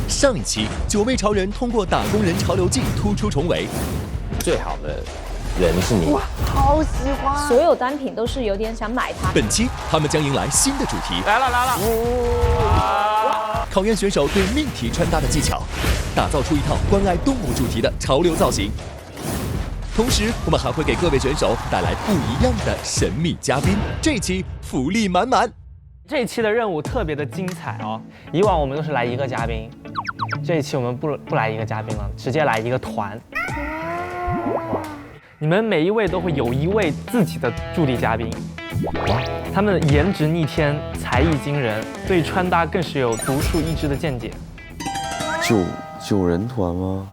上一期9位潮人通过打工人潮流季突出重围，最好的人是你。哇，好喜欢！所有单品都是有点想买它。本期他们将迎来新的主题，来了，考验选手对命题穿搭的技巧，打造出一套关爱动物主题的潮流造型。同时，我们还会给各位选手带来不一样的神秘嘉宾。这期福利满满。这一期的任务特别的精彩哦！以往我们都是来一个嘉宾，这一期我们不来一个嘉宾了，直接来一个团。你们每一位都会有一位自己的助力嘉宾，他们颜值逆天，才艺惊人，对穿搭更是有独树一帜的见解。九人团吗？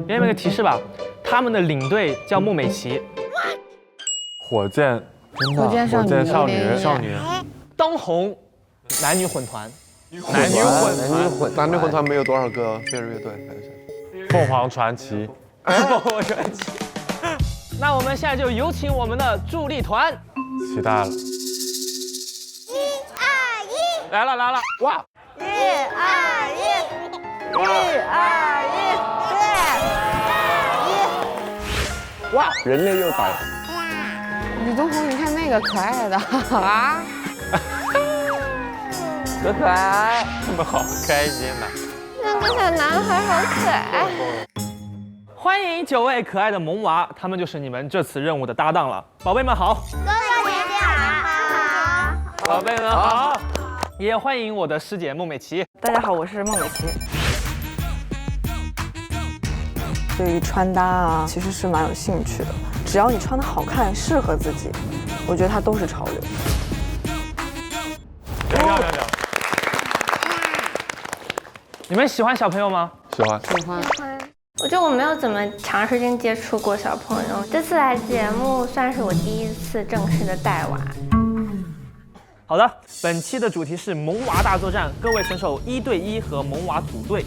给你们个提示吧，他们的领队叫孟美岐。火箭，真的，火箭少女，当红男女混团，男女混团没有多少个飞儿乐队，看一下。凤凰传奇，凤凰传奇。那我们现在就有请我们的助力团，期待了。1、2、1，来了，哇！1、2、1，1、2、1，对，哇，人类又倒。李东红，你看那个可爱的啊，多可爱，这么好，开心的。那个小男孩好可爱。欢迎9位可爱的萌娃，他们就是你们这次任务的搭档了。宝贝们好，哥哥姐姐好。宝贝们好，也欢迎我的师姐孟美岐。大家好，我是孟美岐。对于穿搭啊，其实是蛮有兴趣的。只要你穿得好看，适合自己，我觉得它都是潮流。你们喜欢小朋友吗？喜欢。我觉得我没有怎么长时间接触过小朋友，这次来节目算是我第一次正式的带娃。好的，本期的主题是萌娃大作战，各位选手1对1和萌娃组队，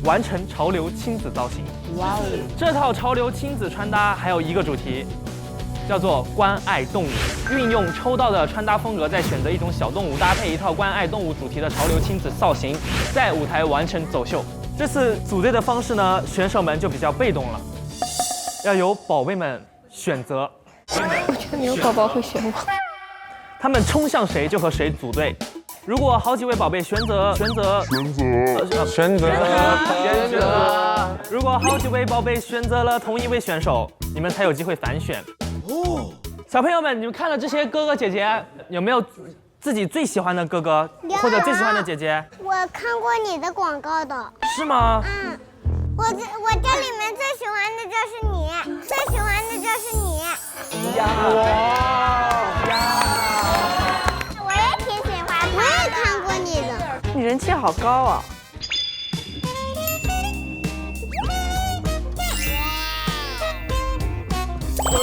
完成潮流亲子造型。哇哦！这套潮流亲子穿搭还有一个主题，叫做关爱动物，运用抽到的穿搭风格，再选择一种小动物，搭配一套关爱动物主题的潮流亲子造型，在舞台完成走秀。这次组队的方式呢，选手们就比较被动了，要由宝贝们选择。我觉得没有宝宝会选我。他们冲向谁就和谁组队。如果好几位宝贝选择，如果好几位宝贝选择了同一位选手，你们才有机会反选。小朋友们，你们看了这些哥哥姐姐，有没有自己最喜欢的哥哥或者最喜欢的姐姐？我看过你的广告的。是吗？嗯，我这里面最喜欢的就是你，最喜欢的就是你。我也挺喜欢他的。我也看过你的。你人气好高啊！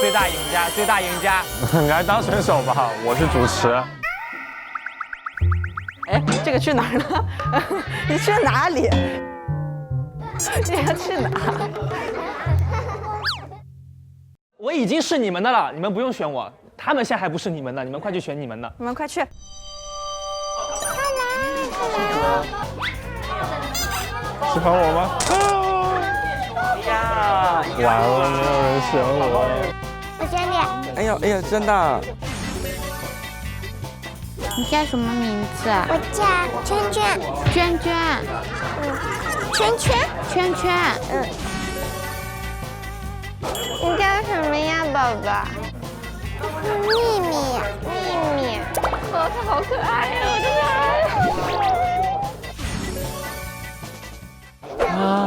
最大赢家，你来当选手吧，我是主持。哎，这个去哪儿了？你去哪里？你要去哪？我已经是你们的了，你们不用选我。他们现在还不是你们的，你们快去选你们的。你们快去！喜欢我吗？完了，没有人选我。我选你。哎呀，真的。你叫什么名字？我叫圈圈。圈圈。圈圈。你叫什么呀，宝宝？秘密。他好可爱呀，我真的爱。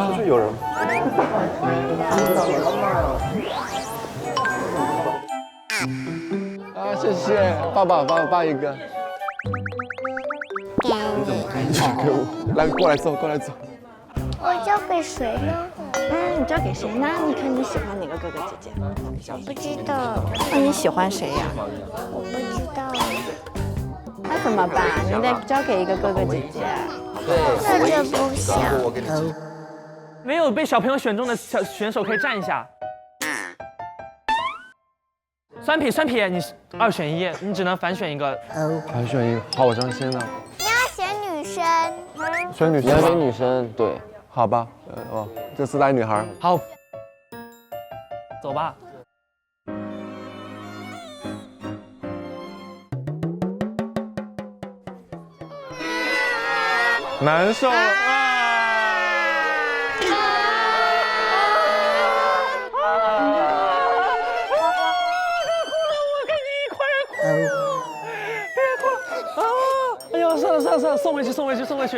出去有人吗？啊，谢谢，抱一个。给你。给我，来，过来坐。我交给谁呢？你交给谁呢？你看你喜欢哪个哥哥姐姐？我不知道。那你喜欢谁呀？我不知道。那怎么办？你得交给一个哥哥姐姐。那就不行。没有被小朋友选中的选手可以站一下。酸皮，你2选1，你只能反选一个。反选一个，好伤心啊。你要选女生。选女生。你要选女生，对，好吧，这次来女孩。好，走吧。难受啊！哎呦，算了，送回去。没关系。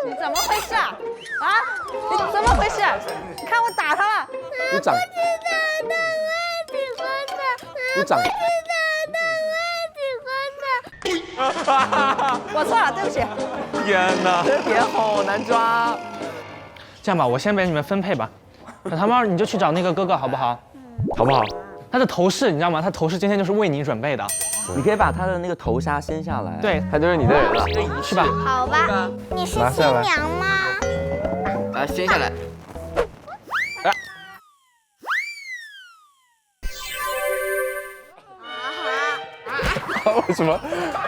你怎么回事啊？你怎么回事？你看我打他了。你长。你长。我错了，对不起。天哪，这点好难抓。这样吧，我先给你们分配吧。小糖猫，你就去找那个哥哥好不好？好不好？他的头饰你知道吗？他头饰今天就是为你准备的。你可以把他的那个头纱掀下来。对，他就是你的人了，是吧？好吧，你是新娘吗？来掀下来。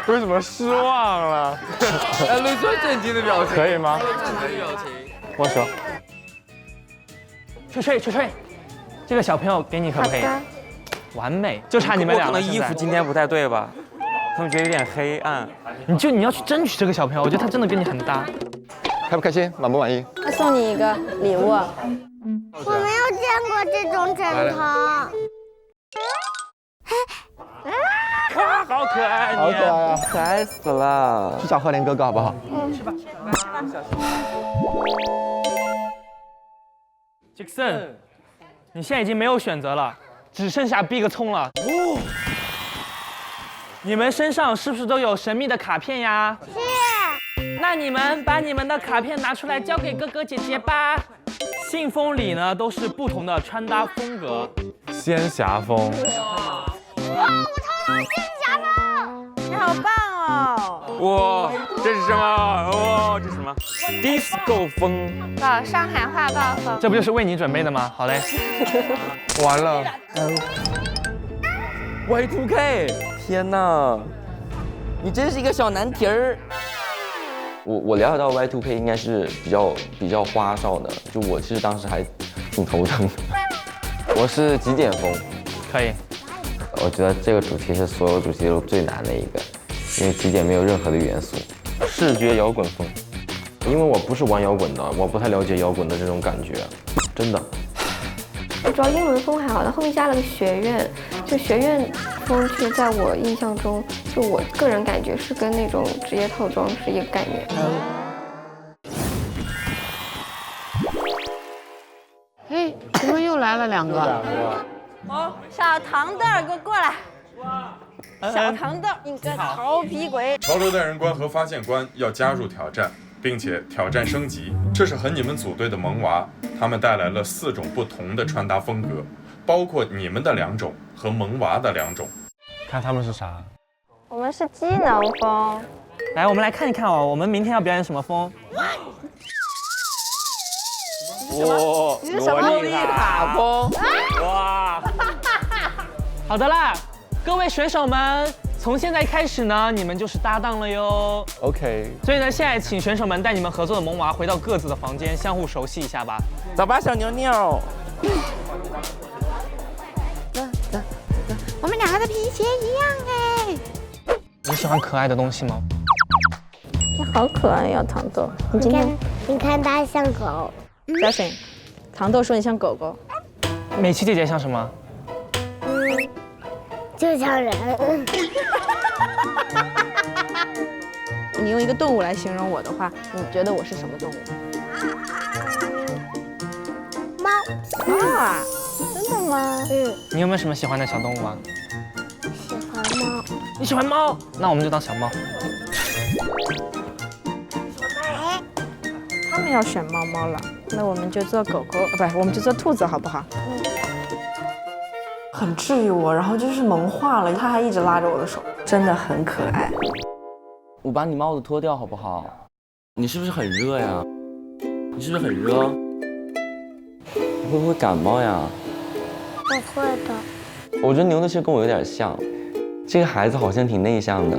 为什么失望了？露出震惊的表情，可以吗？握手。吹吹，这个小朋友给你可不可以？完美，就差你们俩了。可能衣服今天不太对吧？他们觉得有点黑暗。你要去争取这个小朋友，我觉得他真的跟你很搭。开不开心？满不满意？那送你一个礼物。我没有见过这种枕头。哇，好可爱，好可爱啊！可爱死了！去找赫连哥哥好不好？去吧。Jackson， 你现在已经没有选择了，只剩下 Big 葱了。你们身上是不是都有神秘的卡片呀？是。那你们把你们的卡片拿出来交给哥哥姐姐吧。信封里呢都是不同的穿搭风格。仙侠风。哇，我抽到了仙侠风！你好棒哦！哇，这是什么？哇，这是什么 ？Disco 风。上海话报风。这不就是为你准备的吗？好嘞。完了。Y2K， 天哪，你真是一个小难题儿。我了解到 Y2K 应该是比较花哨的，就我其实当时还挺头疼的。我是极简风，可以。我觉得这个主题是所有主题中最难的一个，因为极简没有任何的元素。视觉摇滚风，因为我不是玩摇滚的，我不太了解摇滚的这种感觉，真的。主要英伦风还好，它后面加了个学院，就学院风，其实在我印象中，就我个人感觉是跟那种职业套装是一个概念。嘿，怎么又来了两个？小糖豆儿，给我过来！小糖豆儿，你个调皮鬼！潮流代人官和发现官要加入挑战，并且挑战升级。这是和你们组队的萌娃，他们带来了4种不同的穿搭风格，包括你们的2种和萌娃的2种。看他们是啥？我们是机能风。来，我们来看一看哦，我们明天要表演什么风？哇，洛丽塔风！哇！好的啦，各位选手们，从现在开始呢，你们就是搭档了哟。OK。所以呢，现在请选手们带你们合作的萌娃回到各自的房间，相互熟悉一下吧。走吧，小牛牛。走，我们2个的皮鞋一样哎。你喜欢可爱的东西吗？你好可爱呀，糖豆。你看它像狗。小沈，糖豆说你像狗狗。美琪姐姐像什么？就像人。你用一个动物来形容我的话，你觉得我是什么动物？猫啊？真的吗？你有没有什么喜欢的小动物啊？喜欢猫。你喜欢猫？那我们就当小猫。他们要选猫猫了，那我们就做狗狗，不是，我们就做兔子，好不好？很治愈我，然后就是萌化了，他还一直拉着我的手，真的很可爱。我把你帽子脱掉好不好？你是不是很热呀？你是不是很热？你会不会感冒呀？不会的。我觉得牛的其实跟我有点像，其这个孩子好像挺内向的。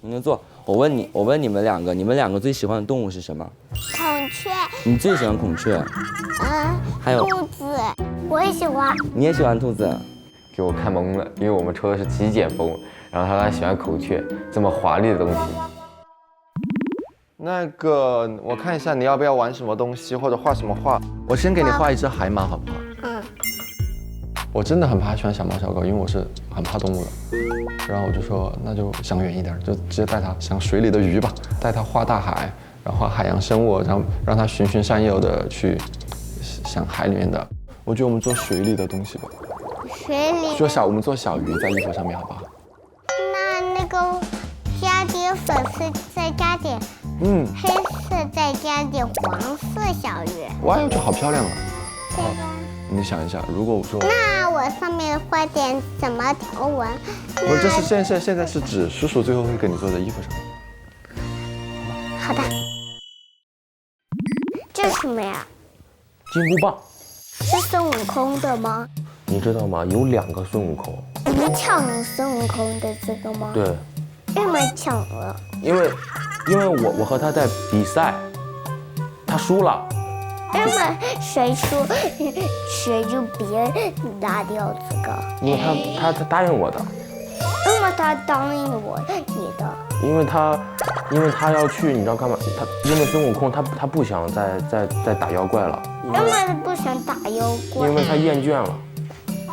你能坐？我问你们两个最喜欢的动物是什么？孔雀。你最喜欢孔雀？还有兔子，我也喜欢。你也喜欢兔子？给我看懵了，因为我们抽的是极简风，然后他还喜欢孔雀这么华丽的东西。那个，我看一下你要不要玩什么东西或者画什么画。我先给你画一只海马，好不好？我真的很怕喜欢小猫小狗，因为我是很怕动物的。然后我就说，那就想远一点，就直接带它像水里的鱼吧，带它画大海，然后画海洋生物，然后让它循循善诱的去想海里面的。我觉得我们做水里的东西吧。水里。我们做小鱼在衣服上面，好不好？那个加点粉色，再加点黑色，再加点黄色小鱼。哇，这好漂亮啊！对吧？你想一下，如果我说，那我上面画点什么条纹？不是，这是现在是指叔叔最后会给你做在衣服上。好的。这是什么呀？金箍棒。是孙悟空的吗？你知道吗？有2个孙悟空。你们抢了孙悟空的这个吗？对。为什么抢了？因为我和他在比赛，他输了。为什么谁输谁就别拿掉这个？因为他答应我的。为什么他答应你的？因为他要去，你知道干嘛？因为孙悟空他不想再打妖怪了。为什么不想打妖怪？因为他厌倦了。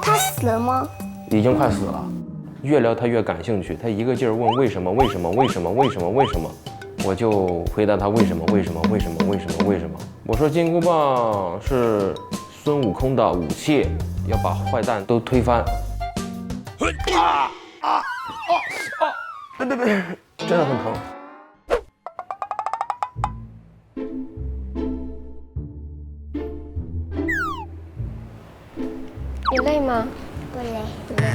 他死了吗？已经快死了。越聊他越感兴趣，他一个劲儿问为什么，我就回答他为什么。我说金箍棒是孙悟空的武器，要把坏蛋都推翻。别，真的很疼。你累吗？不累。不累，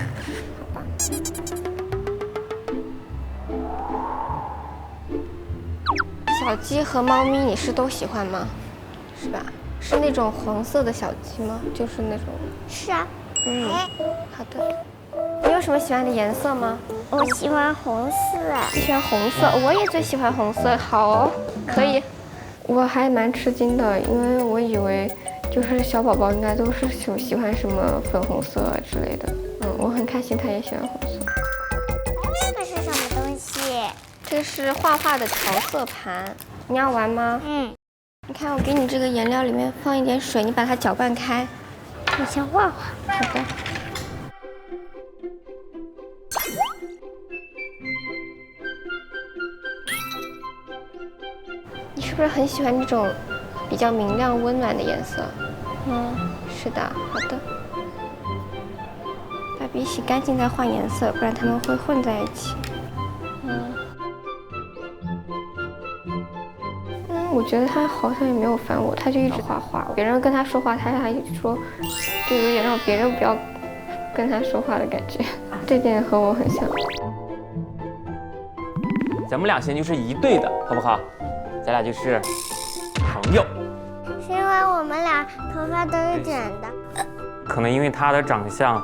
好吧。小鸡和猫咪你是都喜欢吗？是吧？是那种黄色的小鸡吗？就是那种。是啊。好的。你有什么喜欢的颜色吗？我喜欢红色。你喜欢红色，我也最喜欢红色。好哦，可以。我还蛮吃惊的，因为我以为就是小宝宝应该都是喜欢什么粉红色啊之类的。我很开心他也喜欢红色。这个是什么东西？这个是画画的调色盘，你要玩吗？你看我给你这个颜料里面放一点水，你把它搅拌开。我先画画。好的。你是不是很喜欢这种比较明亮温暖的颜色？是的，好的。把笔洗干净再换颜色，不然它们会混在一起。我觉得他好像也没有烦我，他就一直画画。别人跟他说话，他还说，就有点让别人不要跟他说话的感觉。这点和我很像。咱们俩现在就是一对的，好不好？咱俩就是朋友。是因为我们俩头发都是卷的。可能因为他的长相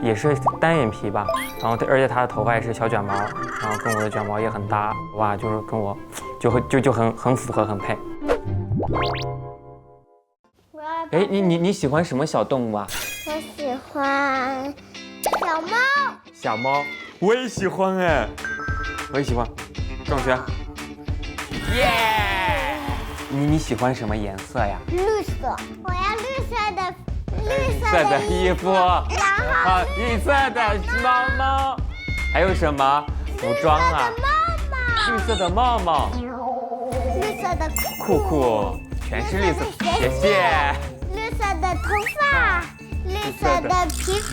也是单眼皮吧，然后而且他的头发也是小卷毛，然后跟我的卷毛也很搭，哇，就是跟我就很符合，很配。哎，你喜欢什么小动物啊？我喜欢小猫。小猫，我也喜欢哎，我也喜欢。郑轩，耶！你喜欢什么颜色呀？绿色，我要绿色的衣服，然后绿色的猫，还有什么服装啊？绿色的帽帽，绿色的裤，全是绿色，谢谢。绿色的头发，绿色的皮肤。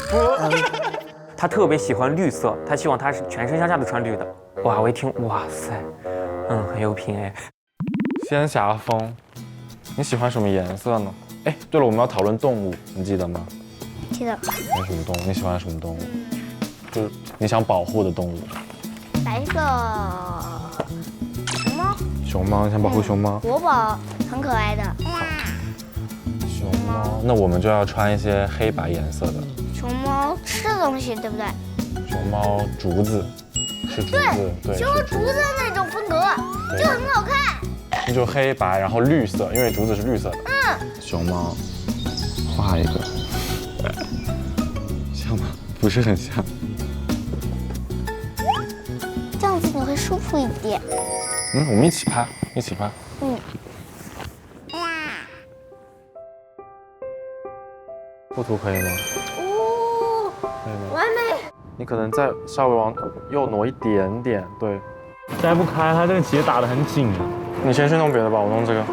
他特别喜欢绿色，他希望他是全身上下都穿绿的。哇，我一听，哇塞，很有品哎。仙侠风，你喜欢什么颜色呢？哎，对了，我们要讨论动物，你记得吗？记得。选什么动物？你喜欢什么动物？就是你想保护的动物。来一个熊猫。熊猫，你想保护熊猫？国宝很可爱的。熊猫，那我们就要穿一些黑白颜色的。熊猫吃东西，对不对？熊猫竹子，是竹子，对，熊猫竹子那种风格就很好看。就黑白，然后绿色，因为竹子是绿色的。熊猫，画一个，像吗？不是很像。这样子你会舒服一点。我们一起拍，一起拍。不涂可以吗？哦，可以吗？完美。你可能再稍微往右挪一点点，对。摘不开，它这个结打得很紧啊。你先去弄别的吧，我弄这个。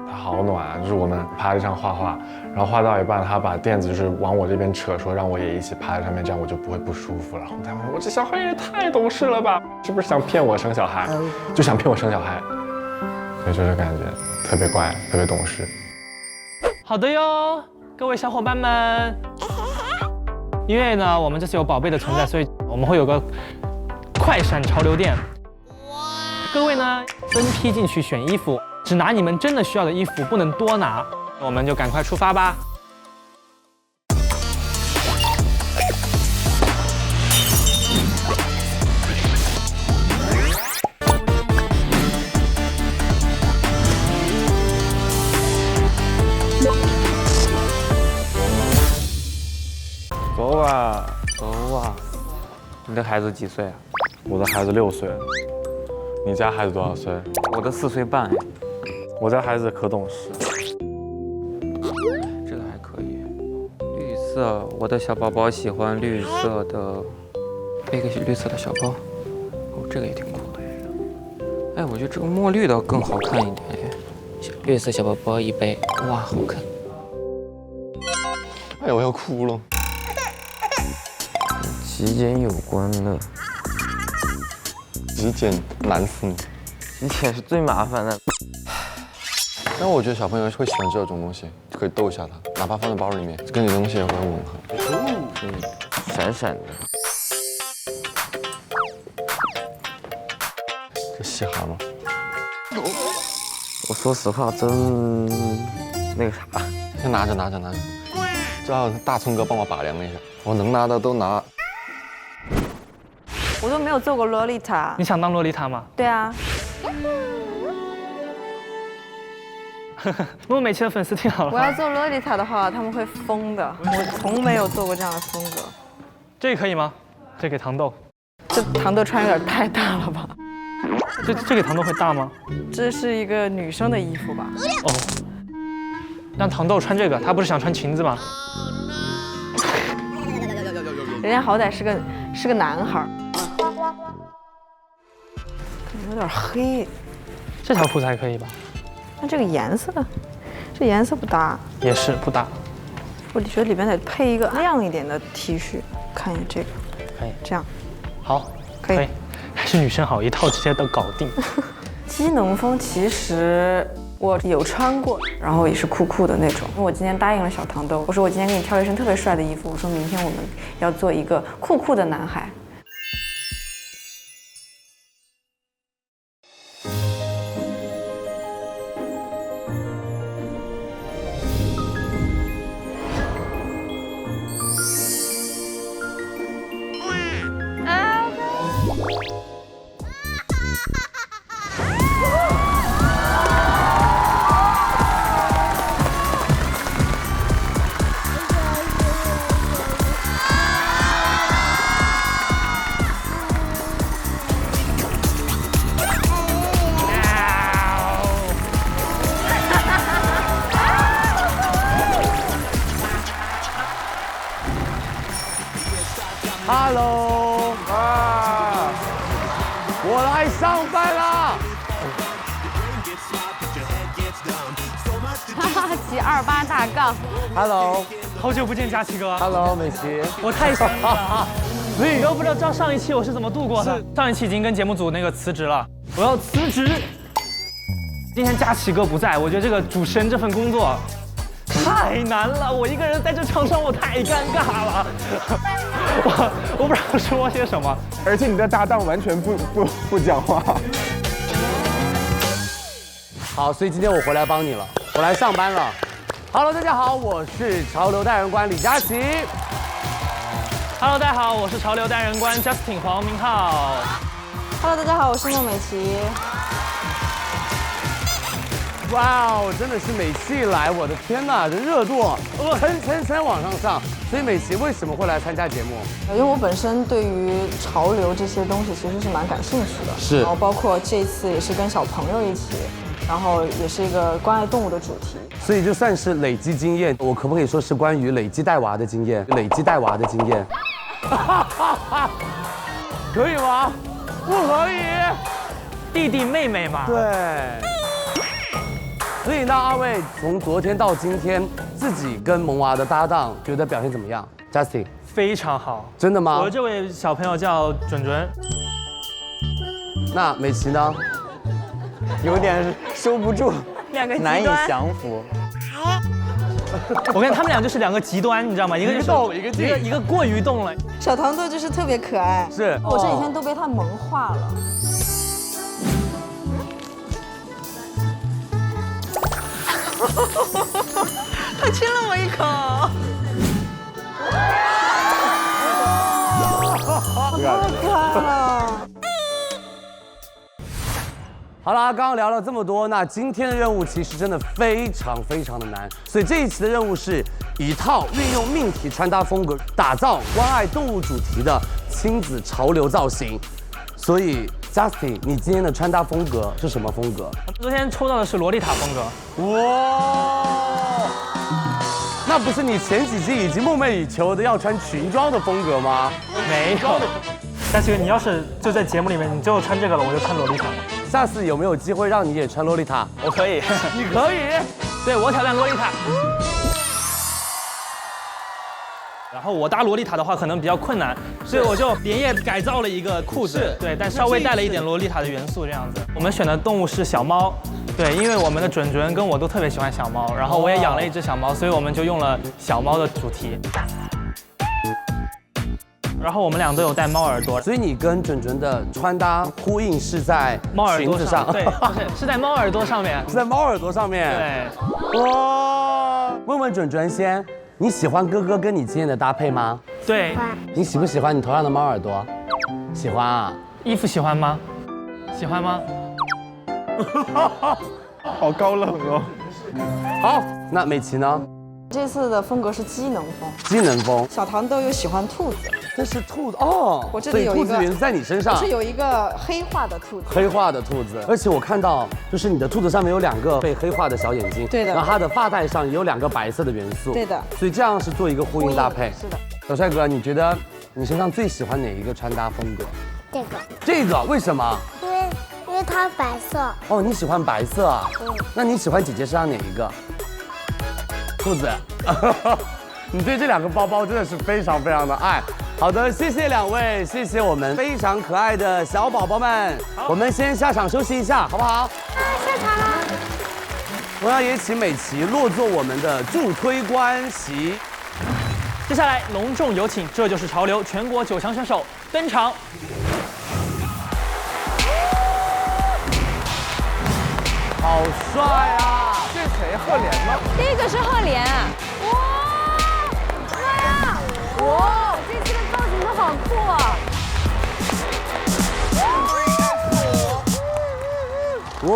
它好暖啊，就是我们趴在上画画，然后画到一半，他把垫子就是往我这边扯，说让我也一起趴在上面，这样我就不会不舒服了。然后他们说我这小孩也太懂事了吧，是不是想骗我生小孩？就想骗我生小孩，所以就是感觉特别乖，特别懂事。好的哟，各位小伙伴们，因为呢我们这次有宝贝的存在，所以我们会有个快闪潮流店。各位呢分批进去选衣服，只拿你们真的需要的衣服，不能多拿。我们就赶快出发吧。走吧，走啊！你的孩子几岁啊？我的孩子6岁。你家孩子多少岁？我的4岁半。我家孩子可懂事。这个还可以，绿色，我的小宝宝喜欢绿色的，背个绿色的小包。哦，这个也挺酷的。哎，我觉得这个墨绿的更好看一点。绿色小包包一背，哇，好看。哎呦，我要哭了。极简有关的。极简难死你。极简是最麻烦的。但我觉得小朋友会喜欢这种东西，可以逗一下他，哪怕放在包里面，跟你的东西也会吻合。闪闪的。这稀罕吗？我说实话，真那个啥。先拿着。叫大葱哥帮我把量一下，我能拿的都拿。我都没有做过洛丽塔。你想当洛丽塔吗？对啊。莫美琪的粉丝听好了。我要做洛丽塔的话，他们会疯的。我从没有做过这样的风格。这个可以吗？这给糖豆。这糖豆穿有点太大了吧？这给糖豆会大吗？这是一个女生的衣服吧？哦。让糖豆穿这个，她不是想穿裙子吗？人家好歹是个男孩。有点黑。这条裤子还可以吧？那这个颜色，这颜色不搭。也是不搭。我觉得里边得配一个亮一点的 T 恤。看一下这个。可以。这样。好。可以。还是女生好，一套直接都搞定。机能风其实我有穿过，然后也是酷酷的那种。我今天答应了小糖豆，我说我今天给你挑一身特别帅的衣服，我说明天我们要做一个酷酷的男孩。Hello 啊，我来上班啦！哈哈，骑28大杠。Hello， 好久不见，佳琪哥。Hello，美琪，我太想你了。你都不知道上一期我是怎么度过的。上一期已经跟节目组那个辞职了，我要辞职。今天佳琪哥不在，我觉得这个主持人这份工作太难了，我一个人在这场上我太尴尬了。我不知道说些什么，而且你的搭档完全不讲话。好，所以今天我回来帮你了，我来上班了。Hello， 大家好，我是潮流代言官李佳琦。Hello， 大家好，我是潮流单人官 Justin 黄明浩。Hello， 大家好，我是孟美岐。哇哦，真的是美琪一来，我的天呐，这热度蹭往上上。所以美琪为什么会来参加节目？因为我本身对于潮流这些东西其实是蛮感兴趣的，是。然后包括这次也是跟小朋友一起，然后也是一个关爱动物的主题。所以就算是累积经验，我可不可以说是关于累积带娃的经验？累积带娃的经验，可以吗？不可以，弟弟妹妹嘛。对。所以那二位从昨天到今天，自己跟萌娃的搭档，觉得表现怎么样 ？Justin 非常好，真的吗？我的这位小朋友叫准准。那美琪呢？有点收不住，难以降服。我看他们俩就是两个极端，你知道吗？一个动，一个过于动了。小糖豆就是特别可爱，是我这几天都被他萌化了。他亲了我一口。太可爱了。好啦，刚刚聊了这么多，那今天的任务其实真的非常的难，所以这一期的任务是一套运用命题穿搭风格，打造关爱动物主题的亲子潮流造型。所以 Justin， 你今天的穿搭风格是什么风格？昨天抽到的是洛丽塔风格。哇，那不是你前几季已经梦寐以求的要穿裙装的风格吗？没有。但是你要是就在节目里面，你就穿这个了，我就穿洛丽塔。下次有没有机会让你也穿洛丽塔？我可以。你可以？对，我挑战洛丽塔。然后我搭洛丽塔的话可能比较困难，所以我就连夜改造了一个裤子，对，但稍微带了一点洛丽塔的元素这样子。我们选的动物是小猫，对，因为我们的准准跟我都特别喜欢小猫，然后我也养了一只小猫，所以我们就用了小猫的主题。然后我们俩都有戴猫耳朵，所以你跟准准的穿搭呼应是在猫耳朵裙子上，对，是在猫耳朵上面，是在猫耳朵上面。对，哇，问问准准先，你喜欢哥哥跟你今天的搭配吗？对。你喜不喜欢你头上的猫耳朵？喜欢啊。衣服喜欢吗？喜欢吗？好高冷哦。好，那美琪呢？这次的风格是机能风。机能风。小糖豆又喜欢兔子。这是兔子哦。我这里有一个。所以兔子元素在你身上。是有一个黑化的兔子。黑化的兔子，而且我看到就是你的兔子上面有2个被黑化的小眼睛。对的。然后它的发带上也有2个白色的元素。对的。所以这样是做一个呼应搭配。是的。小帅哥，你觉得你身上最喜欢哪一个穿搭风格？这个。这个为什么？因为它白色。哦，你喜欢白色啊？那你喜欢姐姐身上哪一个？兔子。你对这2个包包真的是非常的爱。好的，谢谢2位，谢谢我们非常可爱的小宝宝们。我们先下场休息一下，好不好？下场了。我要也请美琪落座我们的助推官席。接下来隆重有请《这就是潮流》全国9强选手登场。好帅啊！这谁？赫连吗？这个是赫连。哇，这次的造型都好酷啊！哇，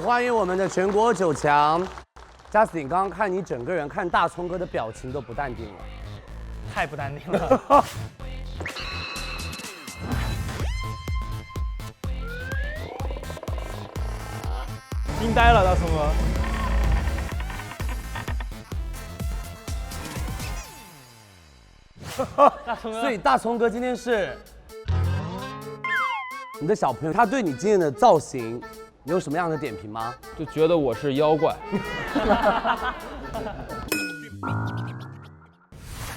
欢迎我们的全国9强。Justin， 刚刚看你整个人看大葱哥的表情都不淡定了，太不淡定了。惊呆了，大葱哥。所以大葱哥今天是你的小朋友，他对你今天的造型有什么样的点评吗？就觉得我是妖怪。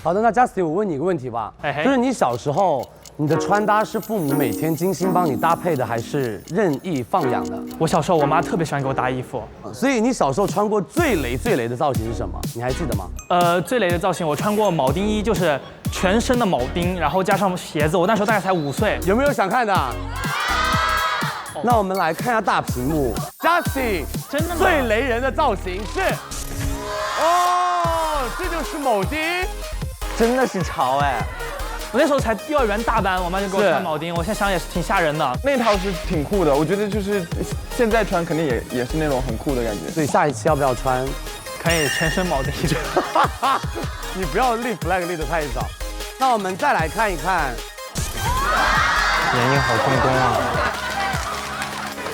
好的，那 Justin， 我问你一个问题吧，就是你小时候你的穿搭是父母每天精心帮你搭配的，还是任意放养的？我小时候我妈特别喜欢给我搭衣服，所以你小时候穿过最雷的造型是什么？你还记得吗？最雷的造型我穿过铆钉衣，就是全身的铆钉，然后加上鞋子，我那时候大概才5岁。有没有想看的？那我们来看一下大屏幕 ，Justin 真的最雷人的造型是，哦，这就是铆钉，真的是潮哎！我那时候才幼儿园大班，我妈就给我穿铆钉，我现在想也是挺吓人的。那套是挺酷的，我觉得就是现在穿肯定也是那种很酷的感觉。所以下一期要不要穿？可以全身铆钉。你不要立 flag 立得太早。那我们再来看一看，眼影好成功啊！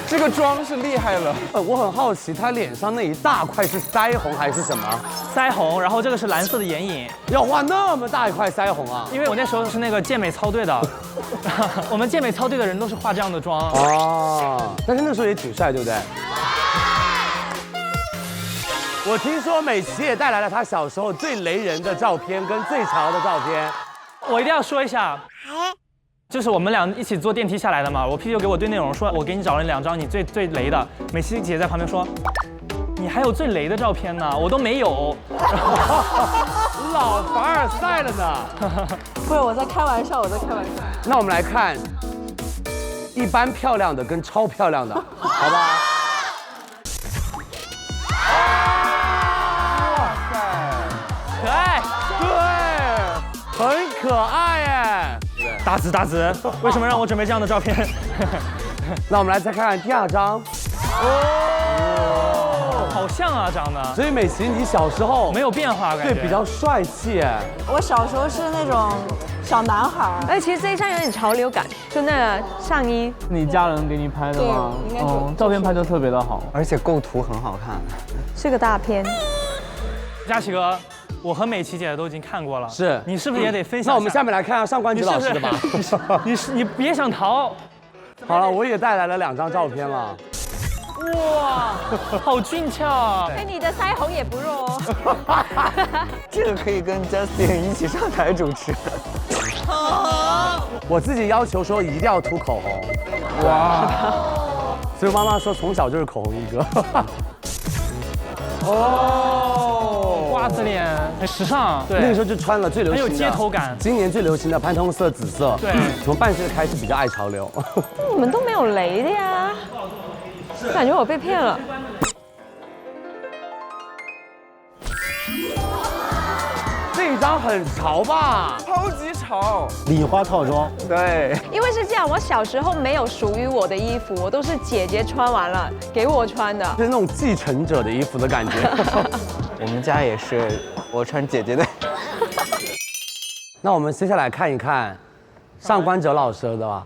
这个妆是厉害了。我很好奇，他脸上那一大块是腮红还是什么？腮红，然后这个是蓝色的眼影。要画那么大一块腮红啊？因为我那时候是那个健美操队的，我们健美操队的人都是化这样的妆。哦，但是那时候也挺帅，对不对？我听说美琪也带来了她小时候最雷人的照片跟最潮的照片，我一定要说一下。就是我们俩一起坐电梯下来的嘛，我 P 就给我对内容说，我给你找了2张你最雷的。美琪姐在旁边说，你还有最雷的照片呢，我都没有。老凡尔赛了呢。不是我在开玩笑，我在开玩笑。那我们来看，一般漂亮的跟超漂亮的，好吧？哇塞，可爱，对，很可爱哎。大紫，为什么让我准备这样的照片？那我们来再看看第2张。哦，好像啊，长得。所以美琪，你小时候没有变化，感觉对，比较帅气哎。我小时候是那种小男孩，而且其实这一张有点潮流感，就那个上衣。你家人给你拍的吗？对，应该是。照片拍得特别的好，而且构图很好看，是个大片。佳琪哥。我和美琪姐都已经看过了，是你是不是也得分享？那我们下面来看上官芷老师的吧。你别想逃。好了，我也带来了2张照片了。哇，好俊俏啊！哎，你的腮红也不弱哦。这个可以跟 Justin 一起上台主持。我自己要求说一定要涂口红。哇！所以妈妈说从小就是口红一哥。哦，瓜子脸很时尚，对，那个时候就穿了最流行的，很有街头感。今年最流行的潘通色紫色，对，从半岁开始比较爱潮流。你们都没有雷的呀，感觉我被骗了。这一张很潮吧？超级潮，礼花套装。对，因为是这样，我小时候没有属于我的衣服，我都是姐姐穿完了给我穿的，就是那种继承者的衣服的感觉。我们家也是，我穿姐姐的。那我们接下来看一看上官芷老师的吧。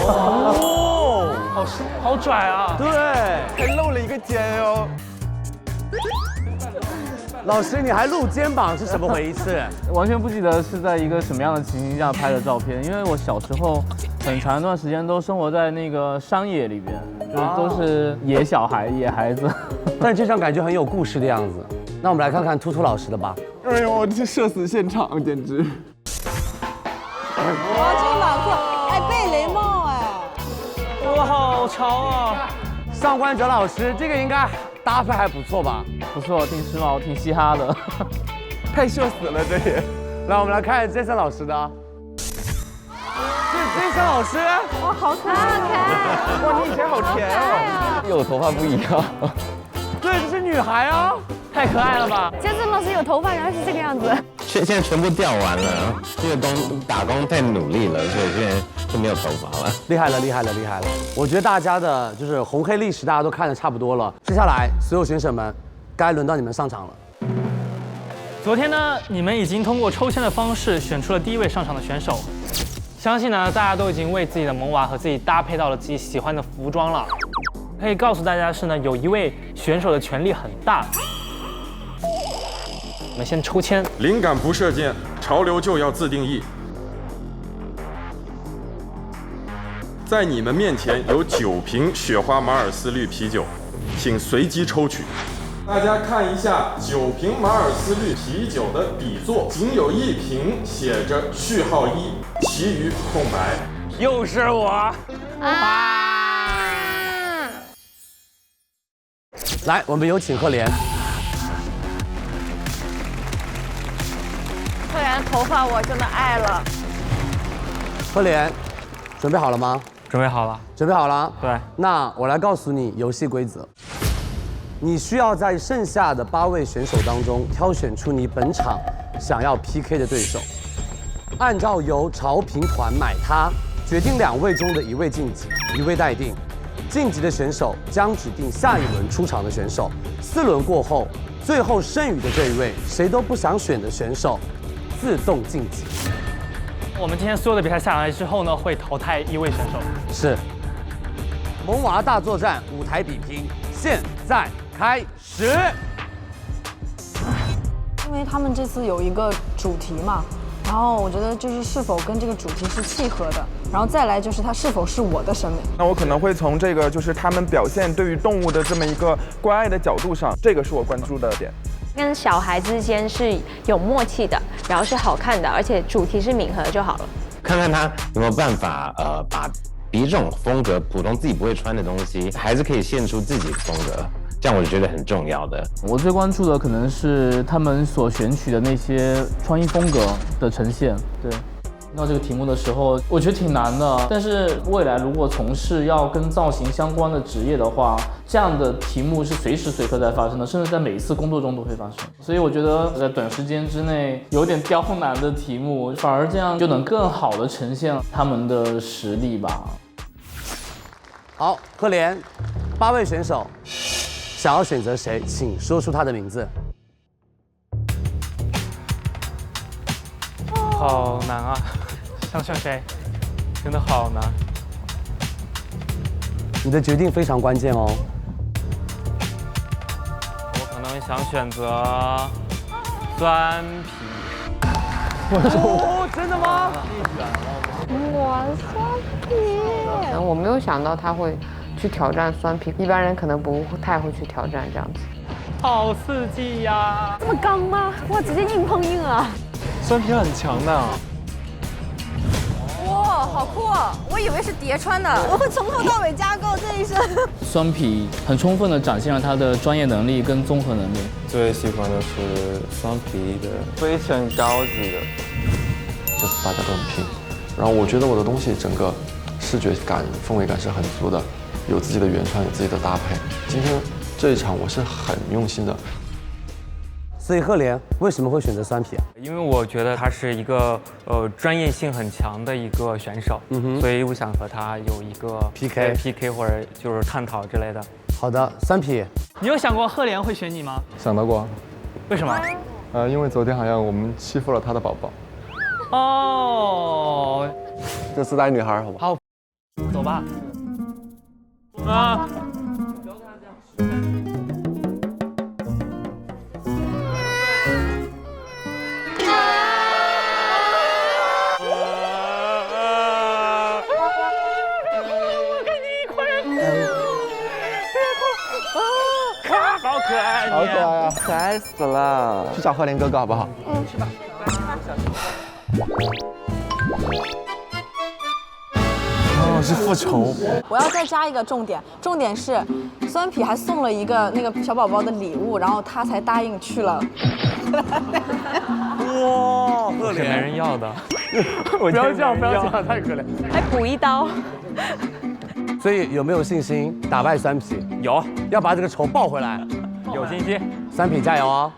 哦，好拽啊！对，还露了一个肩哦。老师，你还露肩膀是什么回事？完全不记得是在一个什么样的情形下拍的照片，因为我小时候很长一段时间都生活在那个商业里边，就是都是野小孩、野孩子。但是这张感觉很有故事的样子。那我们来看看突突老师的吧。哎呦，这社死现场简直！哇，这个马褂，哎，贝雷帽哎，哇，好潮啊！上官芷老师，这个应该搭配还不错吧？不错，挺时髦，挺嘻哈的。太社死了，这也。来，我们来看Jason老师的。是Jason老师，哇，好可爱！哇，你以前好甜哦。有头发不一样。对，这是女孩啊，太可爱了吧Jason老师有头发，然后是这个样子。现在全部掉完了，这个打工太努力了，所以现在就没有头发了。厉害了，厉害了，厉害了！我觉得大家的就是红黑历史大家都看得差不多了，接下来所有选手们，该轮到你们上场了。昨天呢，你们已经通过抽签的方式选出了第1位上场的选手。相信呢，大家都已经为自己的萌娃和自己搭配到了自己喜欢的服装了。可以告诉大家的是呢，有一位选手的权力很大。我们先抽签。灵感不设限，潮流就要自定义。在你们面前有9瓶雪花马尔斯绿啤酒，请随机抽取。大家看一下9瓶马尔斯绿啤酒的底座，仅有1瓶写着序号1，其余空白。又是我来，我们有请赫连。赫连头发我真的爱了。赫连，准备好了吗？准备好了。准备好了。对。那我来告诉你游戏规则。你需要在剩下的8位选手当中挑选出你本场想要 PK 的对手。按照由潮评团买它决定2位中的1位晋级，1位待定。晋级的选手将指定下一轮出场的选手。4轮过后，最后剩余的这1位谁都不想选的选手自动晋级。我们今天所有的比赛下来之后呢，会淘汰1位选手。是。萌娃大作战舞台比拼，现在开始。因为他们这次有一个主题嘛，然后我觉得就是是否跟这个主题是契合的，然后再来就是它是否是我的审美。那我可能会从这个就是他们表现对于动物的这么一个关爱的角度上，这个是我关注的点。跟小孩之间是有默契的，然后是好看的，而且主题是吻合就好了。看看他有没有办法把别种风格普通自己不会穿的东西，还是可以现出自己的风格。这样我就觉得很重要的。我最关注的可能是他们所选取的那些穿衣风格的呈现。对，听到这个题目的时候，我觉得挺难的。但是未来如果从事要跟造型相关的职业的话，这样的题目是随时随刻在发生的，甚至在每一次工作中都会发生。所以我觉得在短时间之内有点刁难的题目，反而这样就能更好的呈现他们的实力吧。好，赫连，8位选手。想要选择谁，请说出他的名字。好难啊，想选谁？真的好难。你的决定非常关键哦。我可能想选择酸皮。哦，真的吗？我酸皮。我没有想到他会去挑战酸皮，一般人可能不太会去挑战这样子。好刺激呀！这么刚吗？哇，直接硬碰硬啊！酸皮很强的。哇，好酷啊！我以为是叠穿的，我会从头到尾加购这一身。酸皮很充分地展现了他的专业能力跟综合能力。最喜欢的是酸皮的，非常高级的。这次大家都很拼，然后我觉得我的东西整个视觉感、氛围感是很足的。有自己的原创，有自己的搭配。今天这一场我是很用心的。所以赫连为什么会选择酸皮啊？因为我觉得他是一个专业性很强的一个选手，所以我想和他有一个 PK 或者就是探讨之类的。好的，酸皮，你有想过赫连会选你吗？想到过。为什么？因为昨天好像我们欺负了他的宝宝。哦，这次带女孩好不好？好，走吧。啊！好可爱，好可爱啊，可爱死了！去找赫连哥哥好不好？去吧。哦，是复仇。我要再加一个重点，重点是酸皮还送了一个那个小宝宝的礼物，然后他才答应去了。哇，赫连没人要的。不要这样，不要这样，太可怜。还补一刀。所以有没有信心打败酸皮？有，要把这个仇报回来。有信心。酸皮加油哦！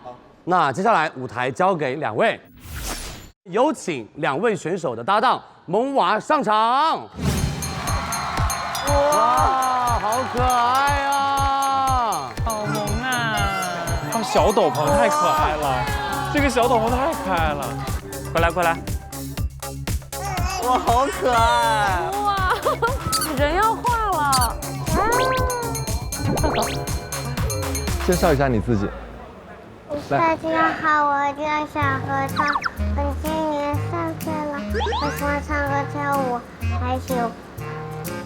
那接下来舞台交给2位，有请2位选手的搭档萌娃上场。哇，好可爱啊！好萌啊！啊，小斗篷太可爱了，这个小斗篷太可爱了。快来快来！哇，好可爱！哇，人要化了！介绍一下你自己。大家好，我叫小核桃，我今年3岁了，我喜欢唱歌跳舞，还喜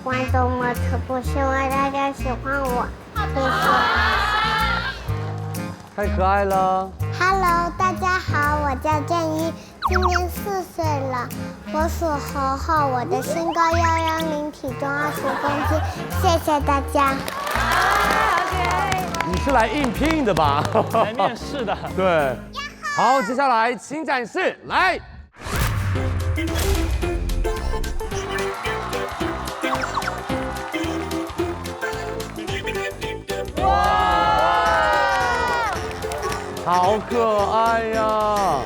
欢动模特步，希望大家喜欢我，谢谢。太可爱了。Hello， 大家好，我叫建一，今年4岁了，我属猴猴，我的身高110，体重20公斤，谢谢大家。你是来应聘的吧？来面试的。对。好，接下来请展示，来。好可爱呀！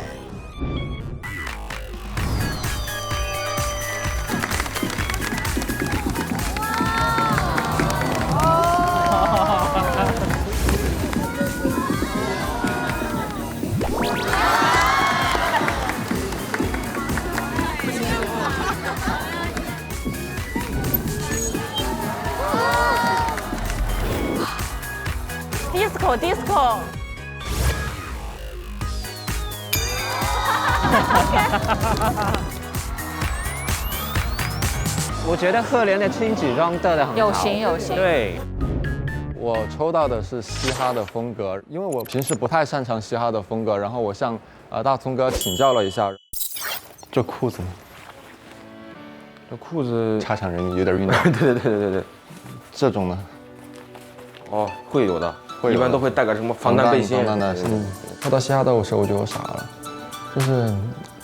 disco。我觉得赫连的亲子装做得很好，有型有型。对，我抽到的是嘻哈的风格，因为我平时不太擅长嘻哈的风格，然后我向大葱哥请教了一下。这裤子呢？这裤子差强人意，有点运动。对。这种呢？哦，会有的，一般都会带个什么防弹背心。抽到嘻哈的时候我就傻了，就是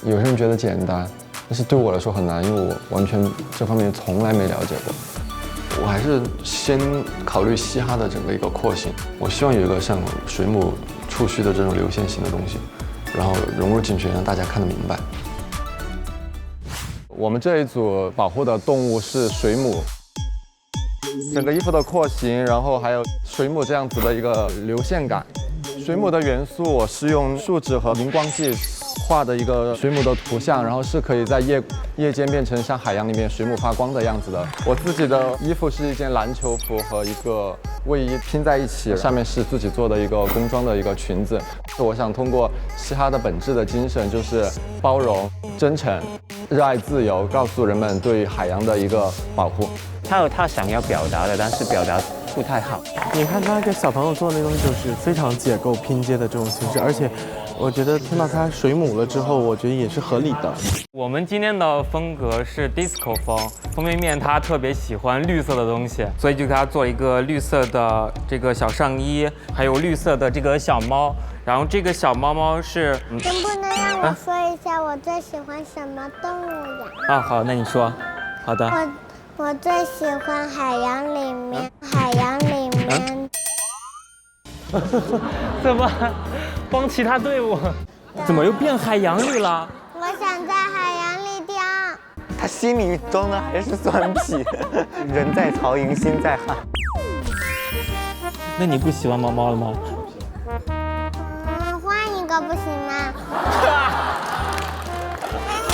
有些人觉得简单，但是对我来说很难，因为我完全这方面从来没了解过。我还是先考虑嘻哈的整个一个廓形，我希望有一个像水母触须的这种流线型的东西，然后融入进去，让大家看得明白。我们这一组保护的动物是水母，整个衣服的廓形，然后还有水母这样子的一个流线感。水母的元素我是用树脂和荧光剂画的一个水母的图像，然后是可以在夜间变成像海洋里面水母发光的样子的。我自己的衣服是一件篮球服和一个卫衣拼在一起，上面是自己做的一个工装的一个裙子。我想通过嘻哈的本质的精神，就是包容、真诚、热爱自由，告诉人们对海洋的一个保护。他有他想要表达的，但是表达不太好。你看他给小朋友做的那东西，就是非常解构拼接的这种形式，而且我觉得听到他水母了之后，我觉得也是合理的。我们今天的风格是 disco 风，方便面他特别喜欢绿色的东西，所以就给他做一个绿色的这个小上衣，还有绿色的这个小猫。然后这个小猫猫是，能不能让我说一下我最喜欢什么动物呀？啊，好，那你说。好的。我最喜欢海洋里面。怎么帮其他队伍？怎么又变海洋里了？我想在海洋里跳。他心里装的还是酸皮，人在曹营心在汉。那你不喜欢猫猫了吗？换一个不行吗？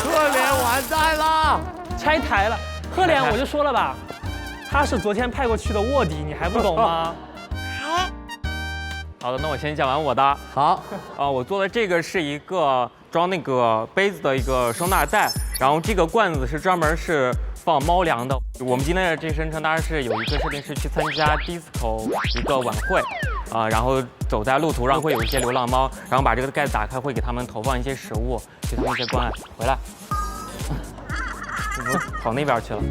赫连完蛋了，拆台了。赫连我就说了吧，他是昨天派过去的卧底，你还不懂吗？好的，那我先讲完我的。好，我做的这个是一个装那个杯子的一个收纳袋，然后这个罐子是专门是放猫粮的。我们今天的这身穿搭是有一个设定师去参加 disco 一个晚会，然后走在路途上会有一些流浪猫，然后把这个盖子打开，会给他们投放一些食物，给他们一些关爱。回来，跑那边去了。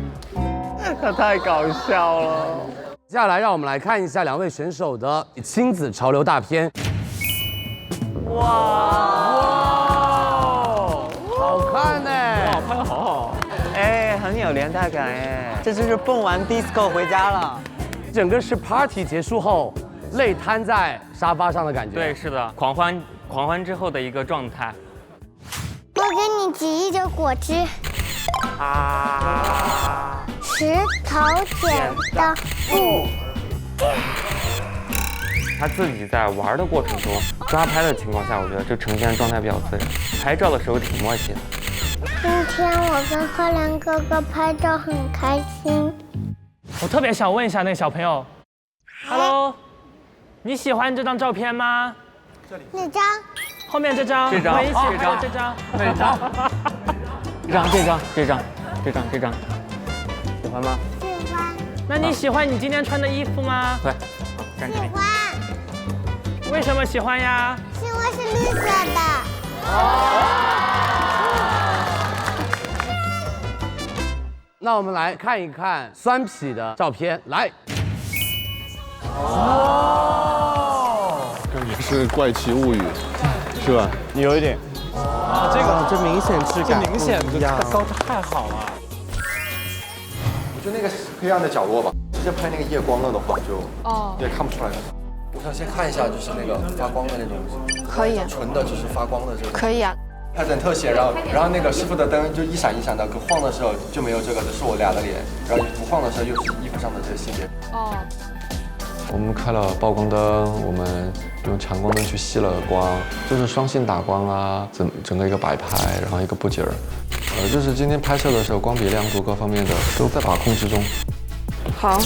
他太搞笑了。接下来让我们来看一下两位选手的亲子潮流大片。哇，好看呢！哇，拍得好好。哎，很有年代感哎，这就是蹦完 disco 回家了。整个是 party 结束后累瘫在沙发上的感觉。对，是的，狂欢之后的一个状态。我给你挤一个果汁。石头剪刀布。他自己在玩的过程中抓拍的情况下，我觉得这呈现状态比较自然。拍照的时候挺默契的。今天我跟赫连哥哥拍照很开心。我特别想问一下那个小朋友 ，Hello， 你喜欢这张照片吗？哪张？后面这张。这张。我一起拍这张。哪张？这张，喜欢吗？喜欢。那你喜欢你今天穿的衣服吗？对，站这里。喜欢。为什么喜欢呀？因为是绿色的。那我们来看一看酸痞的照片，来。这也是怪奇物语，是吧？有一点。这明显质感明显不一样，高度太好了。我觉得那个黑暗的角落吧，直接拍那个夜光了的话，就也看不出来。我想先看一下，就是那个发光的那种，可以，纯的就是发光的这个。可以啊。拍成特写，然后那个师傅的灯就一闪一闪的，可晃的时候就没有这个，这是我俩的脸，然后不晃的时候又是衣服上的这个性别。哦。我们开了曝光灯，我们用强光灯去吸了光，就是双线打光啊，整个一个摆拍，然后一个布景儿，就是今天拍摄的时候光比亮度各方面的都在把控之中。好。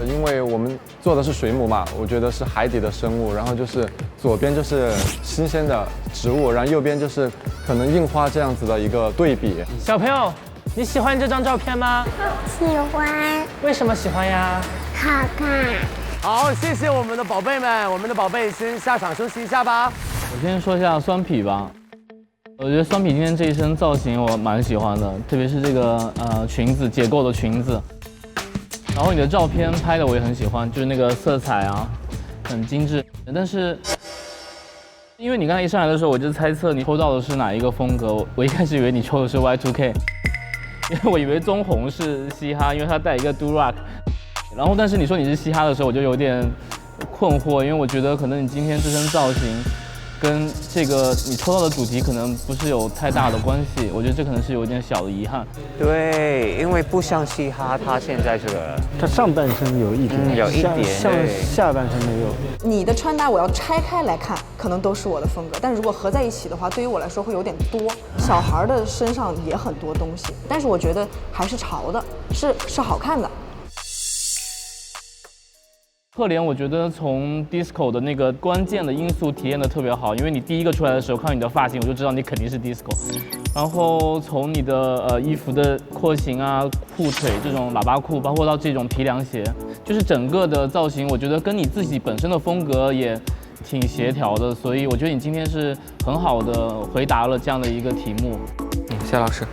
因为我们做的是水母嘛，我觉得是海底的生物，然后就是左边就是新鲜的植物，然后右边就是可能印花这样子的一个对比。小朋友，你喜欢这张照片吗？喜欢。为什么喜欢呀？好看。好，谢谢我们的宝贝们，我们的宝贝先下场休息一下吧。我先说一下酸皮吧。我觉得酸皮今天这一身造型我蛮喜欢的，特别是这个裙子解构的裙子，然后你的照片拍的我也很喜欢，就是那个色彩啊很精致。但是因为你刚才一上来的时候，我就猜测你抽到的是哪一个风格，我一开始以为你抽的是 Y2K， 因为我以为棕红是嘻哈，因为它带一个 Do Rock， 然后但是你说你是嘻哈的时候，我就有点困惑，因为我觉得可能你今天这身造型跟这个你抽到的主题可能不是有太大的关系，我觉得这可能是有一点小的遗憾。对，因为不像嘻哈，他现在这个，他上半身有一点，有一点，像下半身没有。你的穿搭我要拆开来看，可能都是我的风格，但如果合在一起的话，对于我来说会有点多。小孩的身上也很多东西，但是我觉得还是潮的，是好看的。赫连，我觉得从 disco 的那个关键的因素体验的特别好，因为你第一个出来的时候看到你的发型，我就知道你肯定是 disco。然后从你的衣服的廓形啊、裤腿这种喇叭裤，包括到这种皮凉鞋，就是整个的造型，我觉得跟你自己本身的风格也挺协调的，所以我觉得你今天是很好的回答了这样的一个题目。谢老师。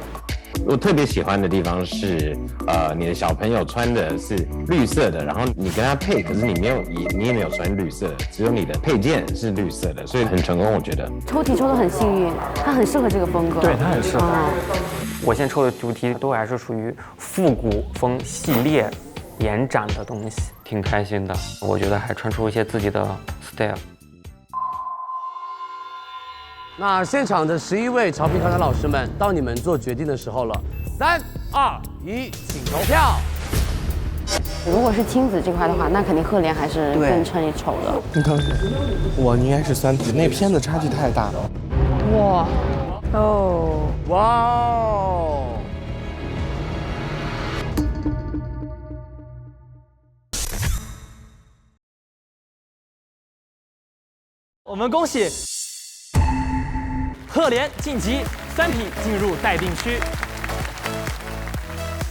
我特别喜欢的地方是，你的小朋友穿的是绿色的，然后你跟他配，可是你也没有穿绿色的，只有你的配件是绿色的，所以很成功，我觉得。抽题抽得很幸运，他很适合这个风格。对，他很适合。我现在抽的主题都还是属于复古风系列延展的东西，挺开心的。我觉得还穿出一些自己的 style。那现场的11位潮皮团团老师们，到你们做决定的时候了。3、2、1，请投票。如果是亲子这块的话，那肯定赫连还是更胜一筹的。你看，我应该是酸皮，那片子差距太大了。哇哦，哇哦！我们恭喜赫连晋级，酸皮进入待定区。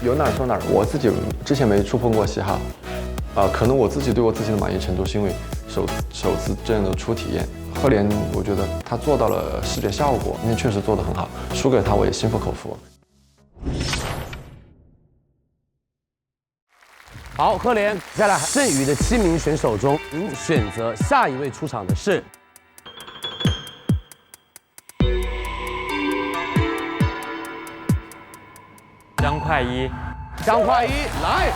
有哪儿说哪儿，我自己之前没触碰过嘻哈，可能我自己对我自己的满意程度是因为首次这样的初体验。赫连，我觉得他做到了视觉效果，因为确实做得很好，输给他我也心服口服。好，赫连，接下来剩余的7名选手中，您选择下一位出场的是。张快一，张快一来，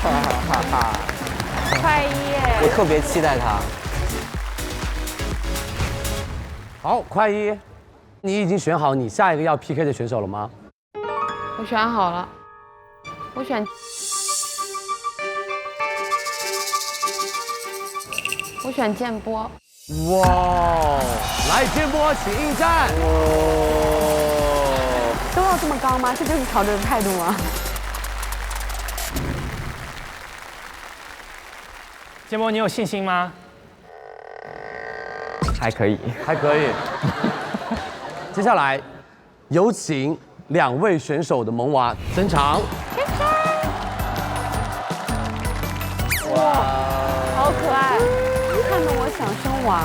哈哈哈哈！快一耶！我特别期待他。好，快一，你已经选好你下一个要 PK 的选手了吗？我选好了，我选建波。哇，来建波，请应战。都要这么高吗？这就是曹哲的态度吗？建波，你有信心吗？还可以，还可以。接下来，有请2位选手的萌娃登场。哇，好可爱，看得我想生娃。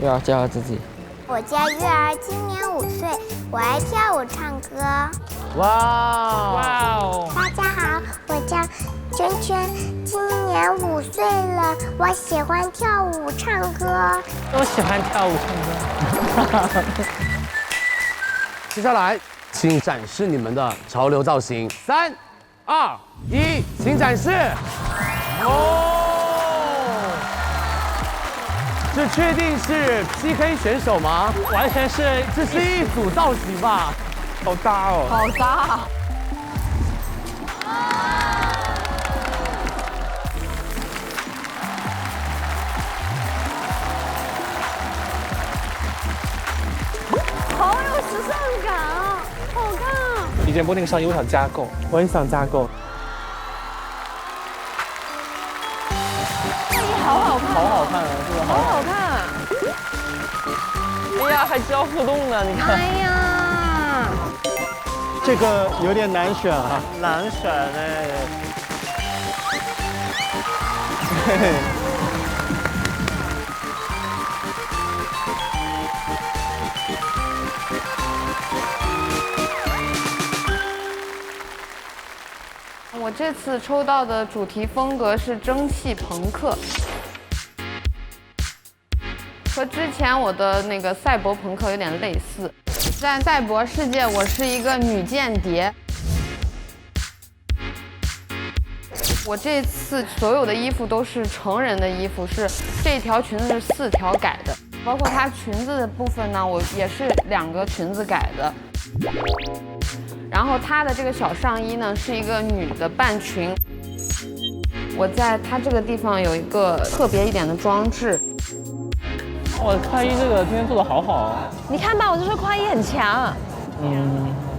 月儿介绍自己。我叫月儿，今年5岁，我爱跳舞唱歌。哇哇哦！大家好，我叫圈圈，今年5岁了，我喜欢跳舞唱歌。都喜欢跳舞唱歌。接下来，请展示你们的潮流造型。3、2、1，请展示。这确定是 PK 选手吗？完全是，这是一组造型吧？好搭哦！好搭。好有时尚感啊，好看啊！你李建波那个上衣我想加购，我也想加购。好好看，好好看啊，这个好好看啊！哎呀，还知道互动呢，你看。哎呀，这个有点难选啊，难选哎。我这次抽到的主题风格是蒸汽朋克，和之前我的那个赛博朋克有点类似。在赛博世界，我是一个女间谍。我这次所有的衣服都是成人的衣服，是这条裙子是4条改的，包括它裙子的部分呢，我也是2个裙子改的。然后它的这个小上衣呢，是一个女的半裙。我在它这个地方有一个特别一点的装置。哇，快衣这个今天做的好好啊！你看吧，我就说快衣很强。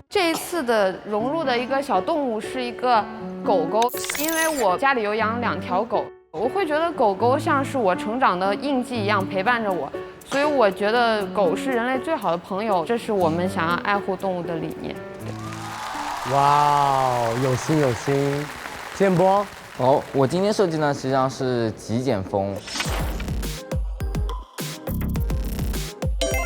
这一次的融入的一个小动物是一个狗狗，因为我家里有养2条狗，我会觉得狗狗像是我成长的印记一样陪伴着我，所以我觉得狗是人类最好的朋友，这是我们想要爱护动物的理念。哇哦，有心有心。建波，我今天设计呢，实际上是极简风。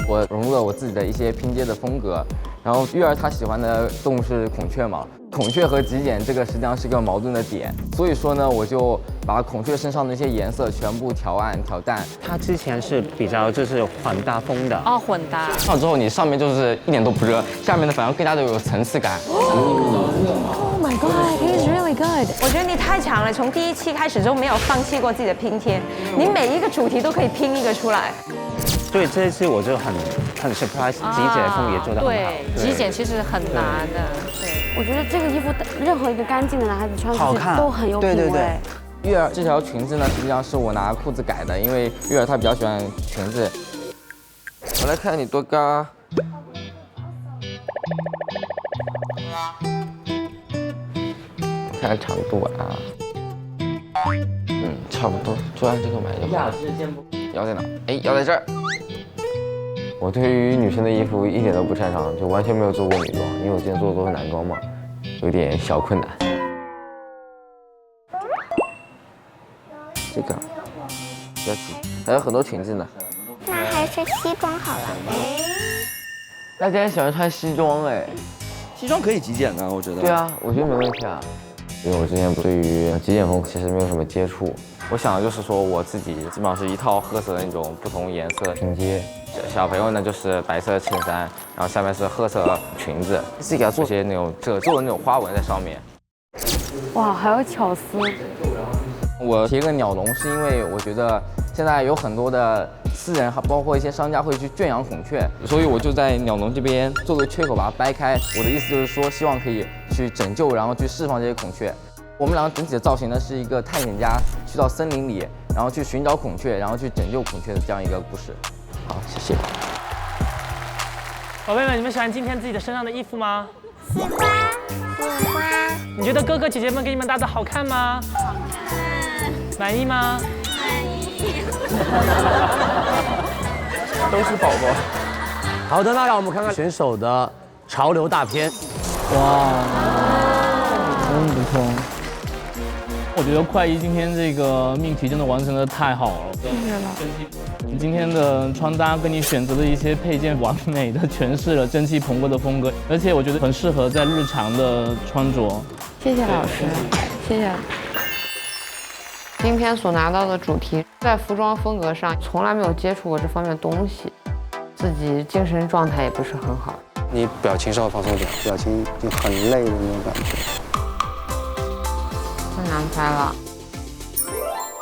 我融入了我自己的一些拼接的风格，然后玉儿她喜欢的动物是孔雀嘛，孔雀和极简这个实际上是一个矛盾的点，所以说呢，我就把孔雀身上的一些颜色全部调暗调淡。它之前是比较就是混搭风的哦，混搭。上了之后，你上面就是一点都不热，下面的反而更加的有层次感。Oh my god, he's really good！ 我觉得你太强了，从第1期开始就没有放弃过自己的拼贴，你每一个主题都可以拼一个出来。对，这一次我就很 surprise， 极简风也做得很好。对，极简其实很难的。对，我觉得这个衣服任何一个干净的男孩子穿出去都很有品味。对对对。玉儿这条裙子呢，实际上是我拿裤子改的，因为玉儿她比较喜欢裙子。我来看你多高。看长度啊。差不多，就按这个买就好了。腰在哪？哎，腰在这儿。我对于女生的衣服一点都不擅长，就完全没有做过女装，因为我之前做的都是男装嘛，有点小困难。这个不要急，还有很多裙子呢。那还是西装好了。大家喜欢穿西装哎，西装可以极简的，我觉得。对啊，我觉得没问题啊。因为我之前对于极简风其实没有什么接触，我想的就是说我自己基本上是一套褐色的那种不同颜色拼接。小朋友呢就是白色衬衫，然后下面是褐色裙子，自己给它做些那种褶皱的那种花纹在上面。哇，还有巧思。我贴个鸟笼是因为我觉得现在有很多的私人，包括一些商家会去圈养孔雀，所以我就在鸟笼这边做个缺口把它掰开。我的意思就是说，希望可以去拯救，然后去释放这些孔雀。我们两个整体的造型呢是一个探险家去到森林里，然后去寻找孔雀，然后去拯救孔雀的这样一个故事。好，谢谢。宝贝们，你们喜欢今天自己的身上的衣服吗？喜欢，喜欢。你觉得哥哥姐姐们给你们搭的好看吗？好看。满意吗？满意。都是宝宝。好的，那让我们看看选手的潮流大片。哇，真不错。我觉得快衣今天这个命题真的完成的太好了。谢谢老师。你今天的穿搭跟你选择的一些配件，完美的诠释了蒸汽朋克的风格，而且我觉得很适合在日常的穿着。谢谢老师，谢谢。今天所拿到的主题，在服装风格上从来没有接触过这方面的东西，自己精神状态也不是很好。你表情稍微放松点，表情就很累的那种感觉。太难拍了。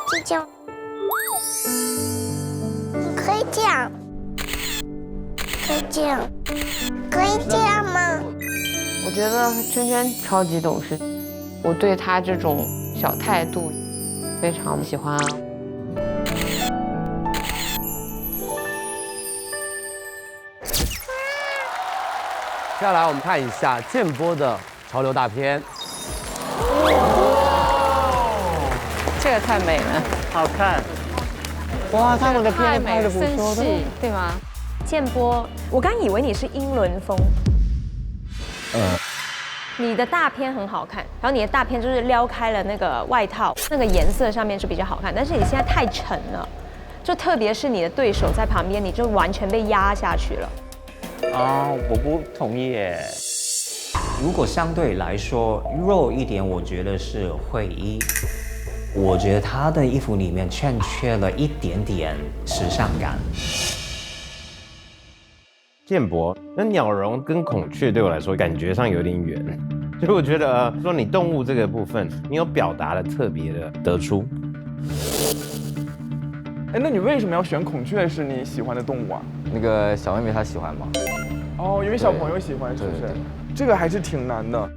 这就，你可以这样，可以这样，可以这样吗？我觉得圈圈超级懂事，我对他这种小态度非常喜欢。接下来我们看一下建波的潮流大片。这个太美了，好看。哇，他们的片太美了，拍的不生错的。气，对吗？建波，我刚以为你是英伦风。你的大片很好看，然后你的大片就是撩开了那个外套，那个颜色上面是比较好看，但是你现在太沉了，就特别是你的对手在旁边，你就完全被压下去了。啊，我不同意耶。如果相对来说弱一点，我觉得是惠一。我觉得她的衣服里面欠缺了一点点时尚感。建博，那鸟笼跟孔雀对我来说感觉上有点远，所以我觉得说你动物这个部分，你有表达的特别的得出。哎，那你为什么要选孔雀是你喜欢的动物啊？那个小妹妹她喜欢吗？哦，因为小朋友喜欢，是不是？对对对这个还是挺难的。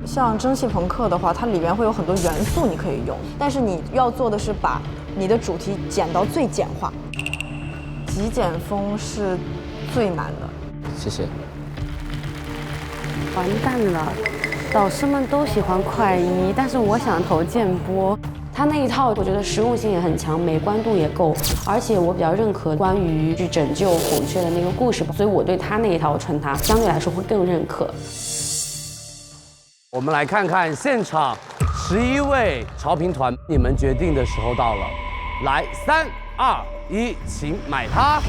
像蒸汽朋克的话，它里面会有很多元素你可以用，但是你要做的是把你的主题减到最简化。极简风是最难的。谢谢。完蛋了，导师们都喜欢快一，但是我想投建波。他那一套我觉得实用性也很强，美观度也够，而且我比较认可关于去拯救孔雀的那个故事，所以我对他那一套穿搭相对来说会更认可。我们来看看现场11位潮评团，你们决定的时候到了。来，3、2、1，请买它。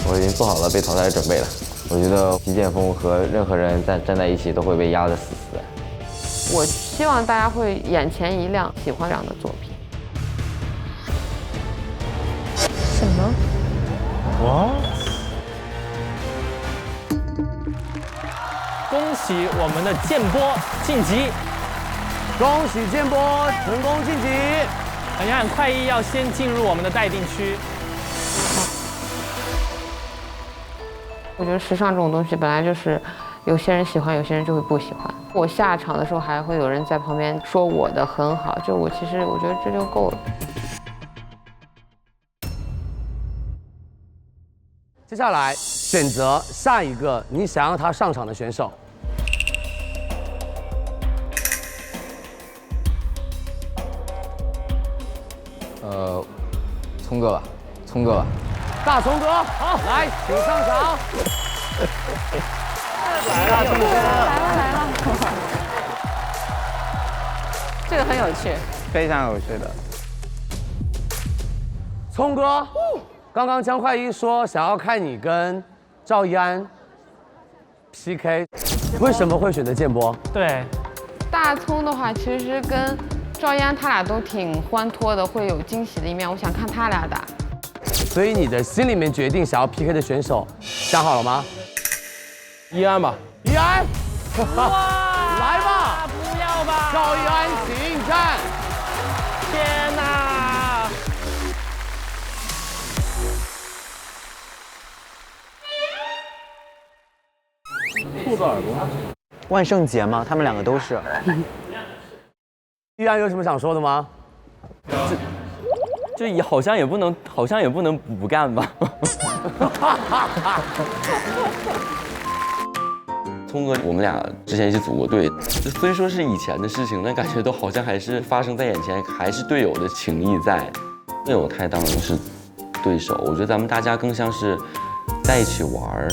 我已经做好了被淘汰的准备了。我觉得极简风和任何人站在一起都会被压得死死的。我希望大家会眼前一亮，喜欢这样的作品。什么？哇！恭喜我们的建波晋级！恭喜建波成功晋级！你看，快一要先进入我们的待定区。我觉得时尚这种东西本来就是有些人喜欢，有些人就会不喜欢。我下场的时候还会有人在旁边说我的很好，就我其实我觉得这就够了。接下来选择下一个你想让他上场的选手。聪哥吧，聪哥吧。大聪哥，好，来，请上场。来了，聪哥，来了。这个很有趣，非常有趣的。聪哥，刚刚江快一说想要看你跟赵一安 PK， 为什么会选择建波？对，大葱的话，其实跟赵一安他俩都挺欢脱的，会有惊喜的一面。我想看他俩打。所以你的心里面决定想要 PK 的选手想好了吗？一安吧。一安，哇，来吧，不要吧，赵一安请应战。天哪！兔子耳朵吗？万圣节吗？他们两个都是。依然有什么想说的吗？就也好像也不能不干吧。聪哥，我们俩之前一起组过队，虽说是以前的事情，但感觉都好像还是发生在眼前，还是队友的情谊在。队友太当然是对手，我觉得咱们大家更像是在一起玩儿。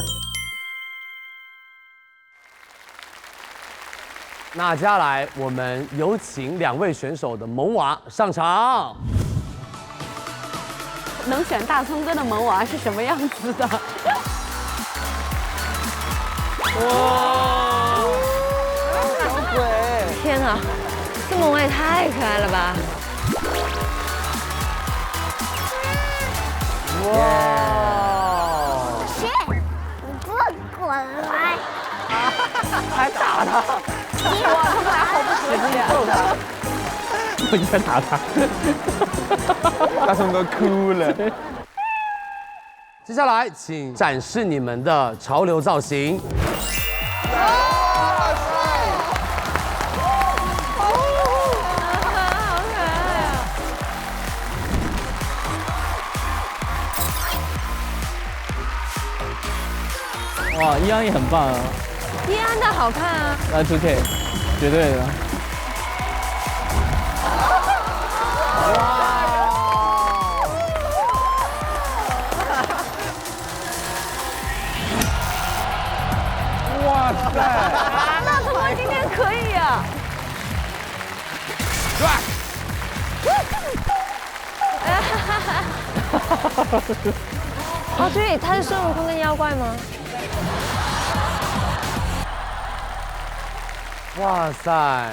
那接下来我们有请2位选手的萌娃上场。能选大葱哥的萌娃是什么样子的？哇！小鬼！天哪，这萌娃也太可爱了吧！哇！谁？你给我滚来！还打他！哇，他们俩好不和谐。我应该打他。大聪哥哭了。接下来，请展示你们的潮流造型。哇，易安也很棒啊。易安的好看啊。Y2K， 绝对的。哇塞！那怎么今天可以啊？哦，对，他是孙悟空跟妖怪吗？哇塞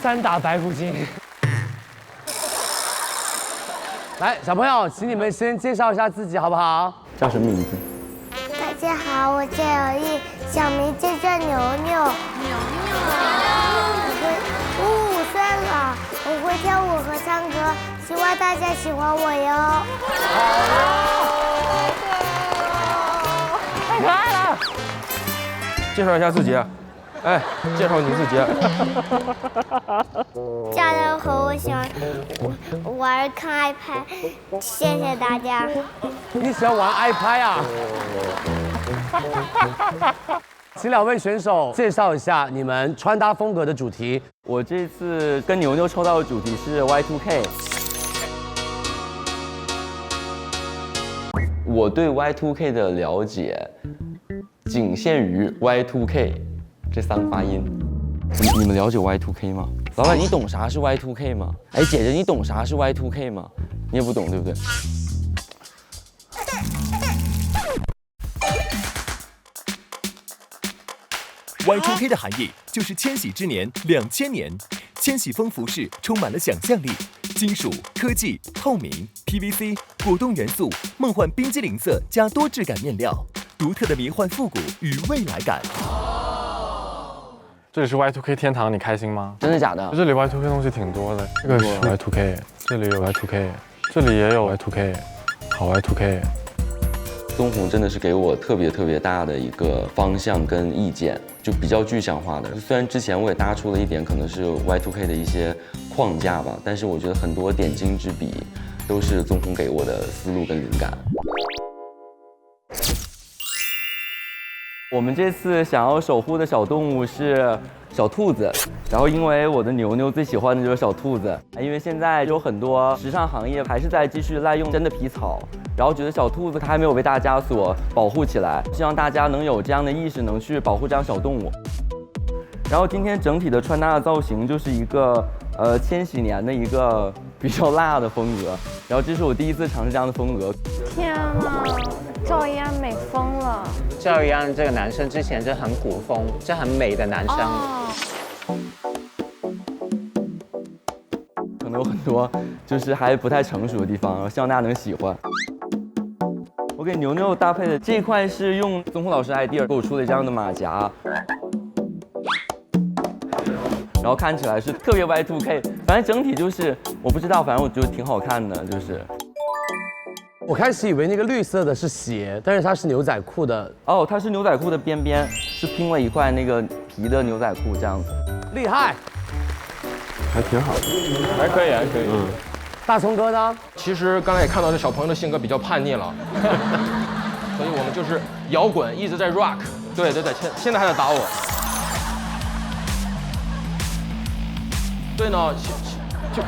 ，3打白骨精。来，小朋友，请你们先介绍一下自己好不好？叫什么名字？大家好，我叫有意，小名就叫牛牛。我5岁了，我会跳舞和唱歌，希望大家喜欢我哟。太可爱了！介绍一下自己，哎，介绍你自己。家人和我喜欢玩看 iPad， 谢谢大家。你喜欢玩 iPad 啊？请2位选手介绍一下你们穿搭风格的主题。我这次跟牛牛抽到的主题是 Y2K。我对 Y2K 的了解仅限于 Y2K 这3个发音。你们了解 Y2K 吗？老板，你懂啥是 Y2K 吗？哎，姐姐，你懂啥是 Y2K 吗？你也不懂，对不对？Y2K 的含义就是千禧之年2000年，千禧风服饰充满了想象力，金属、科技、透明、PVC、果冻元素、梦幻冰激凌色加多质感面料，独特的迷幻复古与未来感。这里是 Y2K 天堂，你开心吗？真的假的？这里 Y2K 东西挺多的，这个是 Y2K， 这里有 Y2K， 这里也有 Y2K， 好 Y2K。东红真的是给我特别大的一个方向跟意见，就比较具象化的。虽然之前我也搭出了一点可能是 Y2K 的一些框架吧，但是我觉得很多点睛之笔都是东红给我的思路跟灵感。我们这次想要守护的小动物是小兔子，然后因为我的牛牛最喜欢的就是小兔子，因为现在有很多时尚行业还是在继续滥用真的皮草，然后觉得小兔子它还没有被大家所保护起来，希望大家能有这样的意识，能去保护这样小动物。然后今天整体的穿搭的造型就是一个千禧年的一个比较辣的风格，然后这是我第一次尝试这样的风格。天哪，赵一安美疯了！赵一安这个男生之前是很古风，是很美的男生。可能有很多就是还不太成熟的地方，希望大家能喜欢。我给牛牛搭配的这一块是用宗红老师 idea 给我出的这样的马甲，然后看起来是特别 Y2K， 反正整体就是我不知道，反正我觉得挺好看的，就是。我开始以为那个绿色的是鞋，但是它是牛仔裤的。哦，它是牛仔裤的边边，是拼了一块那个皮的牛仔裤这样子。厉害，还挺好的，还可以，还可以。大葱哥呢？其实刚才也看到这小朋友的性格比较叛逆了，所以我们就是摇滚，一直在 rock。对，现在还在打我。对呢，就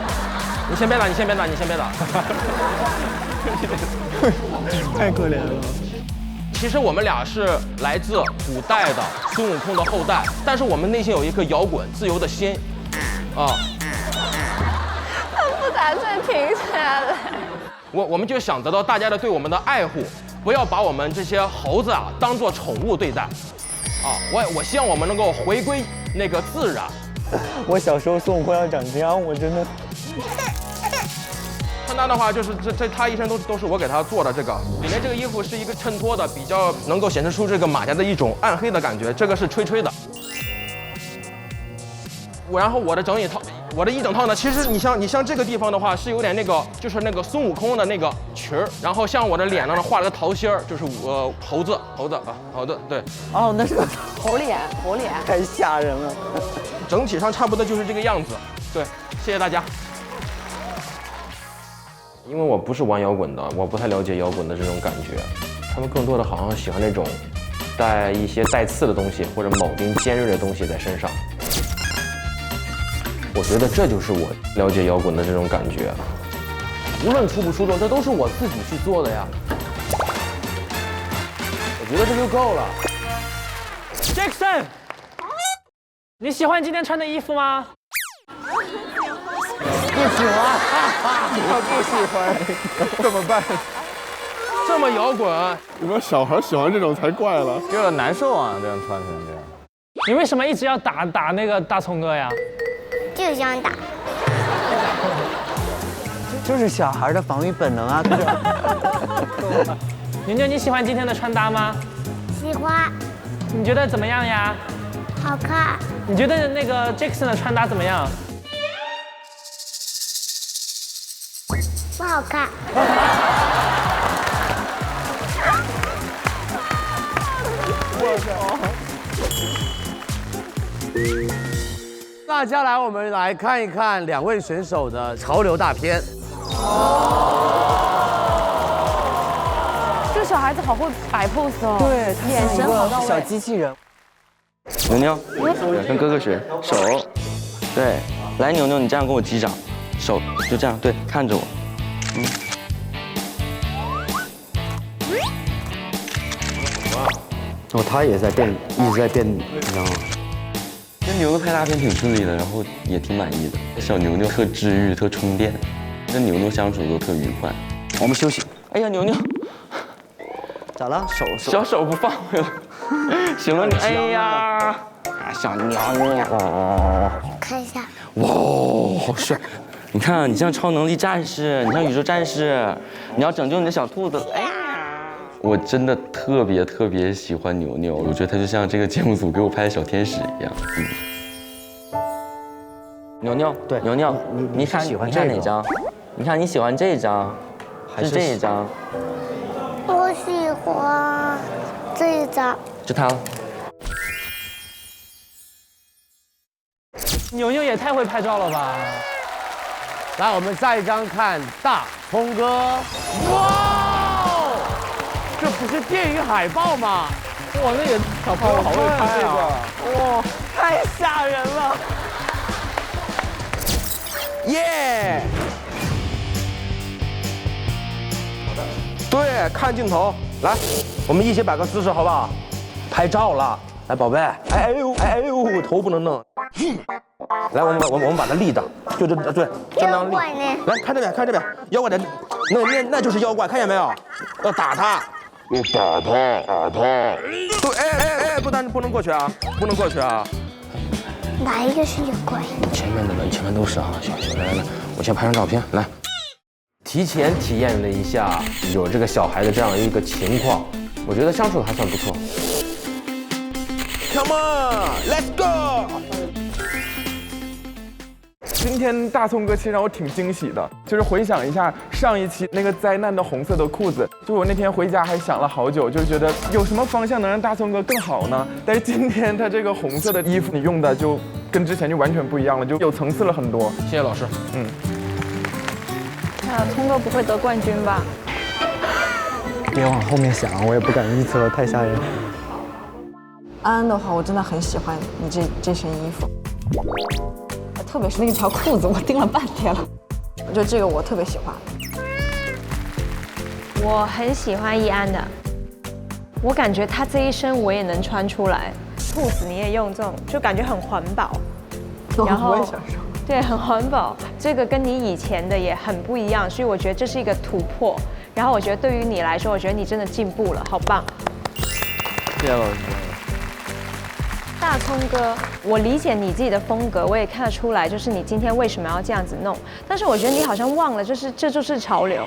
你先别打，你先别打，你先别打。太可怜了。其实我们俩是来自古代的孙悟空的后代，但是我们内心有一颗摇滚自由的心，啊。他不打算停下来。我们就想得到大家的对我们的爱护，不要把我们这些猴子啊当做宠物对待，啊，我希望我们能够回归那个自然。我小时候孙悟空要长这样，我真的。穿搭的话，就是他一身都是我给他做的，这个里面这个衣服是一个衬托的，比较能够显示出这个马甲的一种暗黑的感觉。这个是吹吹的。然后我的一整套呢，其实你像这个地方的话，是有点那个就是那个孙悟空的那个裙儿，然后像我的脸上画了个桃心儿，就是猴子对。哦，那是个猴脸，太吓人了。整体上差不多就是这个样子。对，谢谢大家。因为我不是玩摇滚的，我不太了解摇滚的这种感觉。他们更多的好像喜欢那种带一些带刺的东西或者铆钉尖锐的东西在身上。我觉得这就是我了解摇滚的这种感觉。无论出不出众，这都是我自己去做的呀。我觉得这就够了。Jackson， 你喜欢今天穿的衣服吗？不喜欢，他不喜欢，怎么办？这么摇滚，有没有小孩喜欢这种才怪了？有点难受啊，这样穿成这样。你为什么一直要打那个大葱哥呀？就想打。就是小孩的防御本能啊。牛牛，你喜欢今天的穿搭吗？喜欢。你觉得怎么样呀？好看。你觉得那个 Jackson 的穿搭怎么样？不好看。大家来，我们来看一看两位选手的潮流大片。这小孩子好会摆 pose 哦，对，眼神好到位。小机器人。牛牛，跟哥哥学，手，对，来牛牛，你这样跟我击掌，手就这样，对，看着我，哦，他也在变，一直在变，你知道吗？跟牛牛拍大片挺顺利的，然后也挺满意的。小牛牛特治愈，特充电，跟牛牛相处都特愉快。我们休息。哎呀，牛牛，咋了？小手不放回来。行了，你哎呀，小牛牛，看一下。哇，好帅！你看，你像超能力战士，你像宇宙战士，你要拯救你的小兔子。哎呀，我真的特别喜欢牛牛，我觉得他就像这个节目组给我拍的小天使一样。牛牛，对，牛牛，你看喜欢哪张？你看你喜欢这张，还是这一张？我喜欢这一张。就它了。牛牛也太会拍照了吧！来，我们下一张看大葱哥。哇，这不是电影海报吗？哇，那个小朋友好会拍啊！哇，太吓人了！耶！对，看镜头，来，我们一起摆个姿势，好不好？拍照了，来，宝贝，哎呦，头不能弄。来，我们把它立着，就这对，正当立。来，看这边，看这边，妖怪的，那就是妖怪，看见没有？要打他，打他。对，哎，不能过去啊，不能过去啊。哪一个是妖怪？前面的人，前面都是啊。行，来，我先拍张照片，来。提前体验了一下有这个小孩的这样一个情况，我觉得相处的还算不错。Come on, let's go！ 今天大葱哥其实让我挺惊喜的，就是回想一下上一期那个灾难的红色的裤子，就我那天回家还想了好久，就是觉得有什么方向能让大葱哥更好呢？但是今天他这个红色的衣服你用的就跟之前就完全不一样了，就有层次了很多。谢谢老师。葱哥不会得冠军吧？别往后面想，我也不敢预测，太吓人。安安的话，我真的很喜欢你这身衣服，特别是那条裤子，我盯了半天了。我觉得这个我特别喜欢。我很喜欢易安的，我感觉他这一身我也能穿出来。兔子你也用这种，就感觉很环保。然后我也想说。对，很环保，这个跟你以前的也很不一样，所以我觉得这是一个突破。然后我觉得对于你来说，我觉得你真的进步了，好棒！谢谢老师。大葱哥，我理解你自己的风格，我也看得出来，就是你今天为什么要这样子弄。但是我觉得你好像忘了，这就是潮流。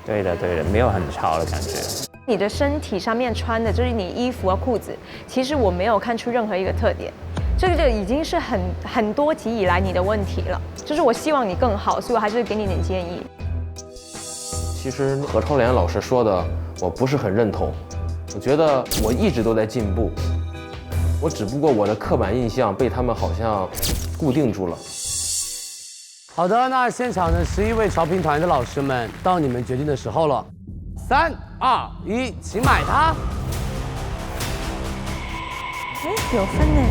对的，没有很潮的感觉。你的身体上面穿的就是你衣服和裤子，其实我没有看出任何一个特点。这个就已经是很多集以来你的问题了，就是我希望你更好，所以我还是给你点建议。其实何超莲老师说的，我不是很认同。我觉得我一直都在进步，我只不过我的刻板印象被他们好像固定住了。好的，那现场的11位潮评团的老师们，到你们决定的时候了。3、2、1，请买它。哎，有分呢。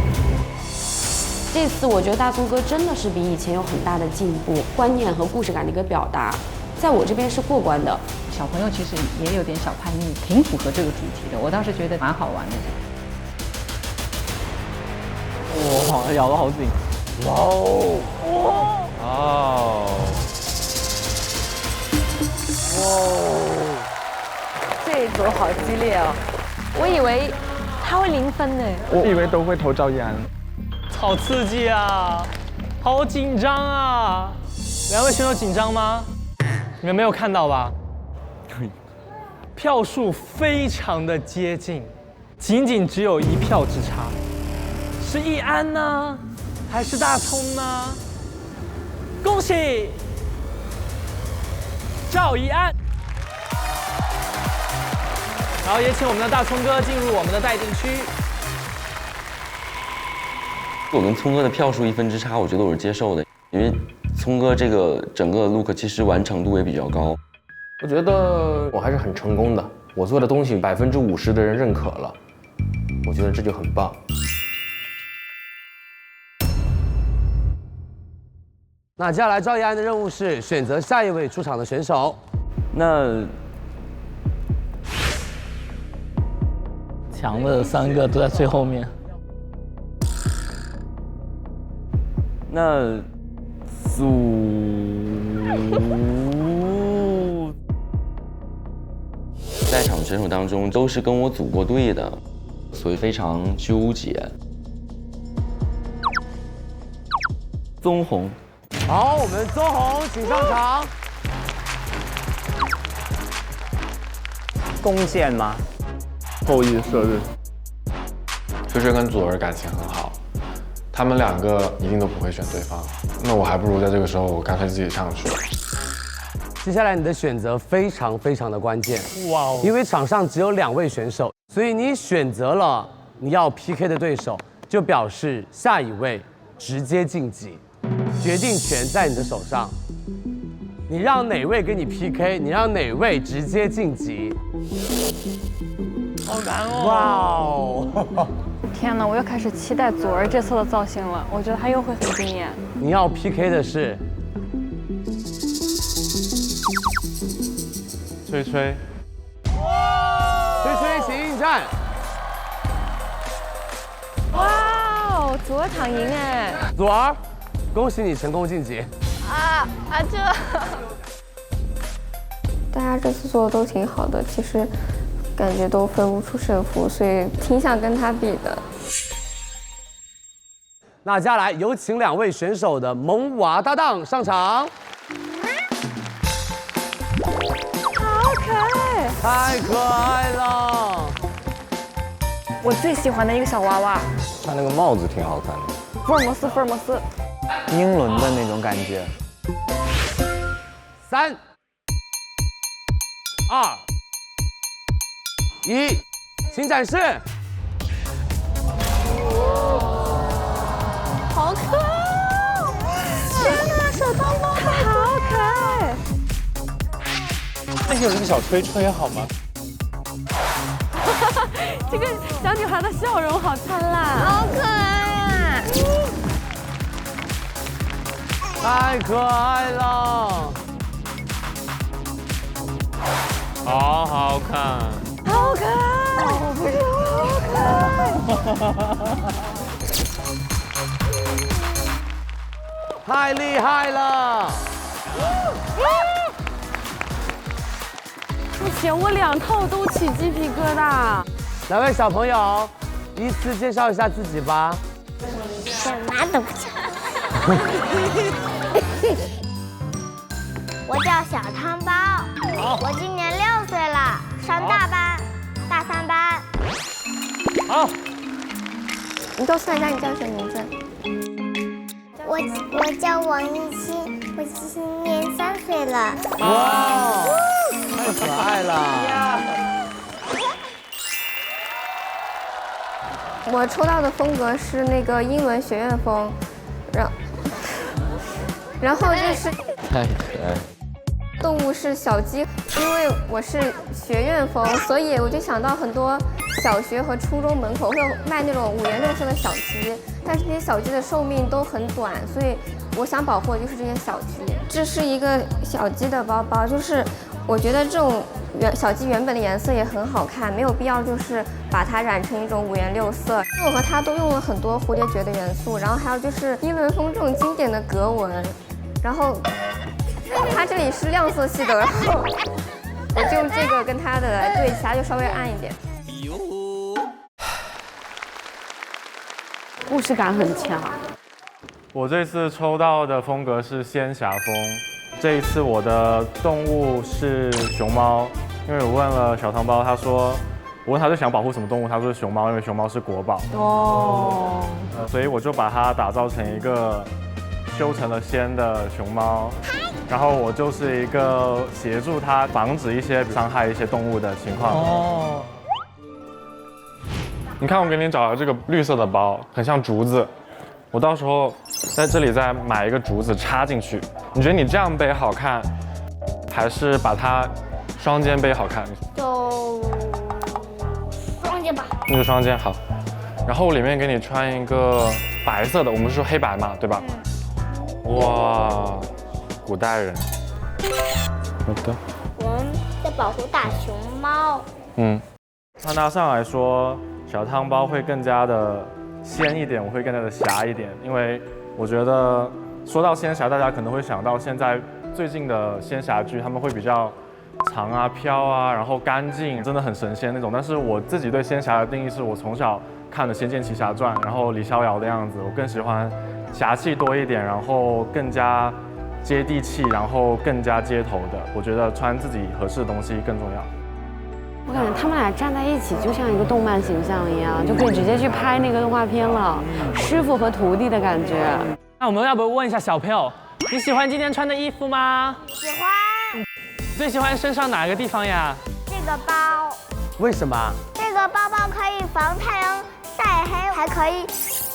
这次我觉得大葱哥真的是比以前有很大的进步，观念和故事感的一个表达，在我这边是过关的。小朋友其实也有点小叛逆，挺符合这个主题的，我倒是觉得蛮好玩的。哇，咬得好紧。哇哦！哦！哇！这一组好激烈哦！我以为他会0分呢。我以为都会投赵岩。好刺激啊！好紧张啊！两位选手紧张吗？你们没有看到吧？票数非常的接近，仅仅只有1票之差。是易安呢，还是大葱呢？恭喜赵怡安！然后也请我们的大葱哥进入我们的待定区。我跟聪哥的票数1分之差，我觉得我是接受的，因为聪哥这个整个 look 其实完成度也比较高。我觉得我还是很成功的，我做的东西50%的人认可了，我觉得这就很棒。那接下来赵怡安的任务是选择下一位出场的选手。那强的3个都在最后面。那在场选手当中都是跟我组过队的，所以非常纠结。棕红，好，我们棕红请上场。弓箭吗？后羿射日。吹吹跟左儿感情很好，他们2个一定都不会选对方，那我还不如在这个时候我干脆自己上去。接下来你的选择非常的关键，哇哦！因为场上只有2位选手，所以你选择了你要 PK 的对手，就表示下一位直接晋级，决定权在你的手上。你让哪位跟你 PK， 你让哪位直接晋级。好难哦！哇哦！天哪，我又开始期待左儿这次的造型了，我觉得他又会很惊艳。你要 PK 的是吹吹，吹吹，请应战。哇哦，左儿躺赢哎！左儿，恭喜你成功晋级。这大家这次做的都挺好的，其实感觉都分不出胜负，所以挺想跟他比的。那接下来有请2位选手的萌娃搭档上场。好可爱，太可爱了！我最喜欢的一个小娃娃，他那个帽子挺好看的，福尔摩斯，英伦的那种感觉。3、2、1，请展示。好可爱！天哪，手套帽子好可爱！那有一个小吹吹好吗？这个小女孩的笑容好灿烂，好可爱啊！太可爱了！好好看，好可爱，好可爱！太厉害了！不行，我2套都起鸡皮疙瘩。2位小朋友，依次介绍一下自己吧。什么都不讲。我叫小汤包，我今年6岁了，上大班，大3班。好，你告诉大家你叫什么名字？我叫王艺昕，我今年3岁了。哇，太可爱了！我抽到的风格是那个英文学院风，然后就是太可爱。动物是小鸡，因为我是学院风，所以我就想到很多小学和初中门口会卖那种5颜6色的小鸡，但是这些小鸡的寿命都很短，所以我想保护的就是这些小鸡。这是一个小鸡的包包，就是我觉得这种小鸡原本的颜色也很好看，没有必要就是把它染成一种5颜6色。我和它都用了很多蝴蝶结的元素，然后还有就是伊伦风这种经典的格纹，然后它这里是亮色系的，然后我就用这个跟它的来对，其他就稍微暗一点。故事感很强。我这次抽到的风格是仙侠风，这一次我的动物是熊猫，因为我问了小汤包，他说我问他是想保护什么动物，他说是熊猫，因为熊猫是国宝。哦。所以我就把它打造成一个修成了仙的熊猫，然后我就是一个协助它防止一些伤害一些动物的情况。哦。你看我给你找的这个绿色的包，很像竹子。我到时候在这里再买一个竹子插进去，你觉得你这样背好看，还是把它双肩背好看？就双肩吧。那就双肩好。然后里面给你穿一个白色的，我们是说黑白嘛，对吧？哇，古代人。好的。我们在保护大熊猫。穿搭上来说，小汤包会更加的仙一点，我会更加的侠一点，因为我觉得说到仙侠，大家可能会想到现在最近的仙侠剧，他们会比较长啊、飘啊，然后干净，真的很神仙那种。但是我自己对仙侠的定义是我从小看的《仙剑奇侠传》，然后李逍遥的样子，我更喜欢侠气多一点，然后更加接地气，然后更加街头的。我觉得穿自己合适的东西更重要。我感觉他们俩站在一起就像一个动漫形象一样，就可以直接去拍那个动画片了，师傅和徒弟的感觉。那我们要不要问一下小朋友，你喜欢今天穿的衣服吗？喜欢。最喜欢身上哪个地方呀？这个包。为什么？这个包包可以防太阳晒黑，还可以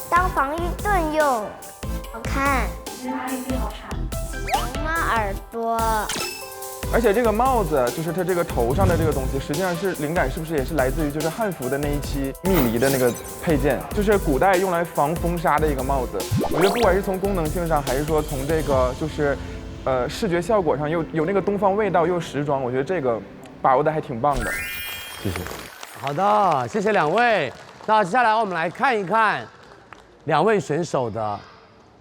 当防御盾用。好看。哪里好看？熊猫耳朵。而且这个帽子，就是它这个头上的这个东西，实际上是灵感，是不是也是来自于就是汉服的那一期蜜梨的那个配件，就是古代用来防风沙的一个帽子。我觉得不管是从功能性上，还是说从这个就是视觉效果上，又有那个东方味道，又时装，我觉得这个把握的还挺棒的。谢谢。好的，谢谢两位。那接下来我们来看一看2位选手的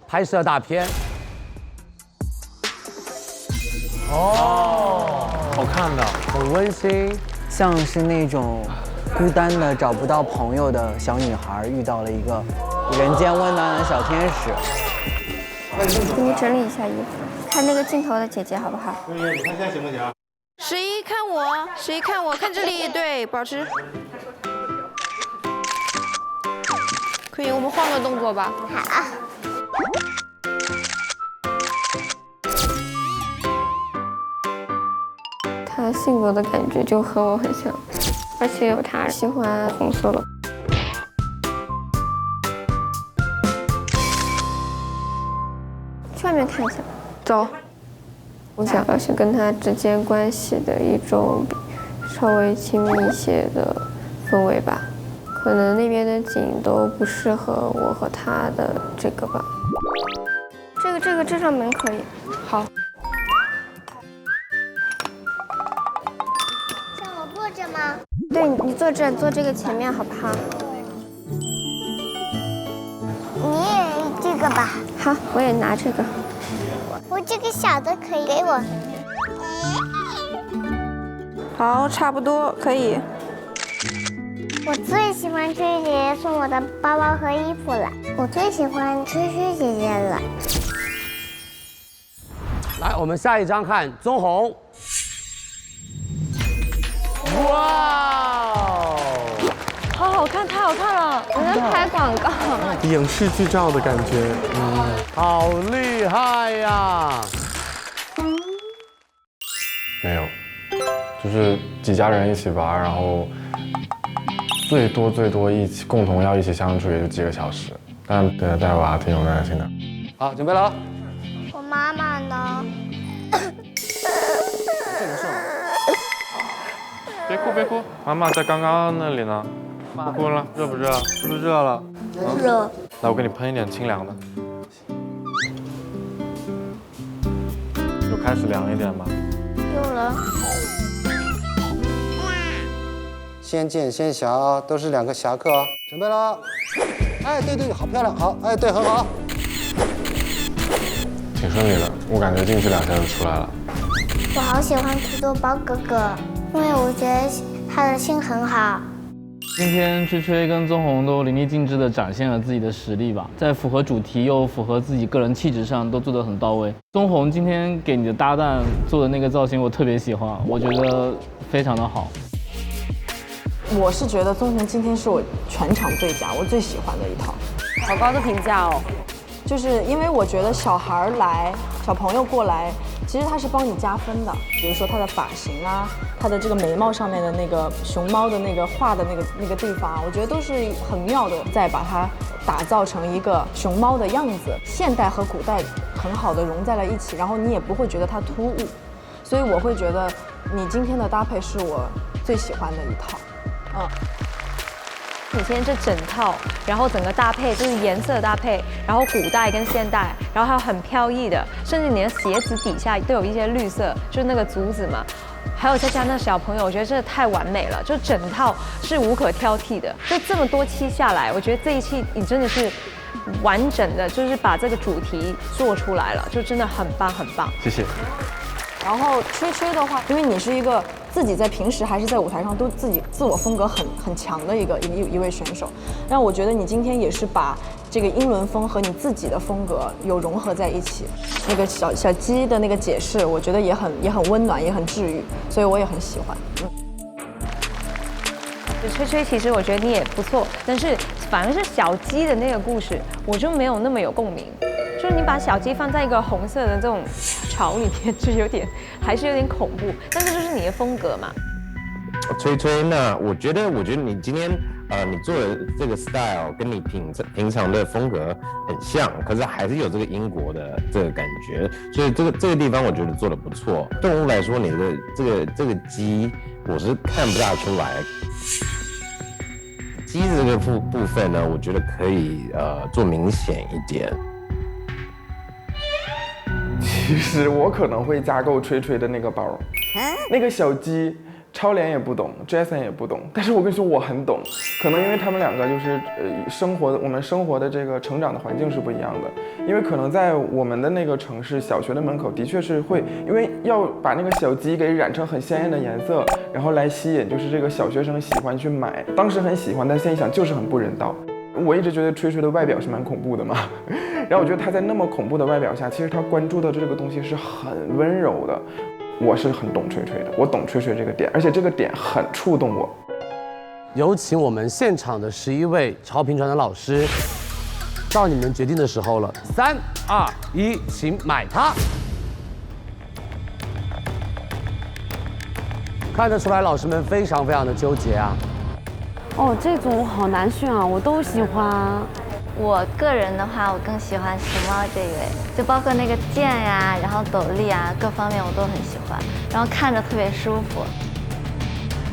拍摄大片。哦，好看的，很温馨，像是那种孤单的找不到朋友的小女孩遇到了一个人间温暖的小天使。给你整理一下衣服，看那个镜头的姐姐好不好？你看现在行不行？11看我，11看我，看这里，对，保持。可以，我们换个动作吧。好。他性格的感觉就和我很像，而且有他喜欢红色的。去外面看一下，走。我想要是跟他之间关系的一种稍微亲密一些的氛围吧，可能那边的景都不适合我和他的这个吧。这扇门可以，好。让我坐着吗？对，你坐这，坐这个前面好不好？你也这个吧。好，我也拿这个。我这个小的可以给我。好，差不多可以。我最喜欢吹姐姐送我的包包和衣服了，我最喜欢吹吹姐姐了。来，我们下一张看棕红。哇哦，好好看，太好看了！我在拍广告，影视剧照的感觉，好厉害呀！没有，就是几家人一起玩，然后最多一起共同要一起相处也就几个小时，但对带娃挺有耐心的。好，准备了。我妈妈呢？别哭，妈妈在刚刚那里呢。不哭了，热不热？是不是热了？热。来，我给你喷一点清凉的。就开始凉一点吧。有了。先见先侠啊，都是2个侠客啊，准备了。哎，对，好漂亮，好，哎，对，很好。挺顺利的，我感觉进去2下就出来了。我好喜欢土豆包哥哥，因为我觉得他的心很好。今天吹吹跟宗弘都淋漓尽致地展现了自己的实力吧，在符合主题又符合自己个人气质上都做得很到位。宗弘今天给你的搭档做的那个造型我特别喜欢，我觉得非常的好。我是觉得宗弘今天是我全场最佳，我最喜欢的一套。好高的评价哦！就是因为我觉得小孩来，小朋友过来，其实他是帮你加分的。比如说他的发型啊，他的这个眉毛上面的那个熊猫的那个画的那个地方，我觉得都是很妙的，再把它打造成一个熊猫的样子，现代和古代很好的融在了一起，然后你也不会觉得它突兀，所以我会觉得你今天的搭配是我最喜欢的一套。你今天这整套，然后整个搭配就是颜色搭配，然后古代跟现代，然后还有很飘逸的，甚至你的鞋子底下都有一些绿色，就是那个竹子嘛，还有再加那小朋友，我觉得真的太完美了，就整套是无可挑剔的。就这么多期下来，我觉得这一期你真的是完整的，就是把这个主题做出来了，就真的很棒很棒。谢谢。然后吹吹的话，因为你是一个自己在平时还是在舞台上都自己自我风格很强的一位选手，让我觉得你今天也是把这个英伦风和你自己的风格有融合在一起。那个小鸡的那个解释，我觉得也很温暖，也很治愈，所以我也很喜欢。吹吹，其实我觉得你也不错，但是反而是小鸡的那个故事，我就没有那么有共鸣。就是你把小鸡放在一个红色的这种巢里面，就还是有点恐怖，但是就是你的风格嘛。吹吹，那我觉得你今天你做的这个 style 跟你平常的风格很像，可是还是有这个英国的这个感觉，所以这个地方我觉得做得不错。动物来说，你的这个鸡我是看不大出来。鸡这个部分呢，我觉得可以做明显一点。其实我可能会加购吹吹的那个包，那个小鸡，超联也不懂 ，Jason 也不懂，但是我跟你说我很懂，可能因为他们2个就是我们生活的这个成长的环境是不一样的，因为可能在我们的那个城市，小学的门口的确是会，因为要把那个小鸡给染成很鲜艳的颜色，然后来吸引就是这个小学生喜欢去买，当时很喜欢，但现在一想就是很不人道。我一直觉得吹吹的外表是蛮恐怖的嘛，然后我觉得他在那么恐怖的外表下，其实他关注的这个东西是很温柔的。我是很懂吹吹的，我懂吹吹这个点，而且这个点很触动我。有请我们现场的11位超频传的老师，到你们决定的时候了，3、2、1，请买它。看得出来，老师们非常的纠结啊。哦，这组好难选啊，我都喜欢。我个人的话，我更喜欢熊猫这一位，就包括那个剑呀，然后斗笠啊，各方面我都很喜欢，然后看着特别舒服。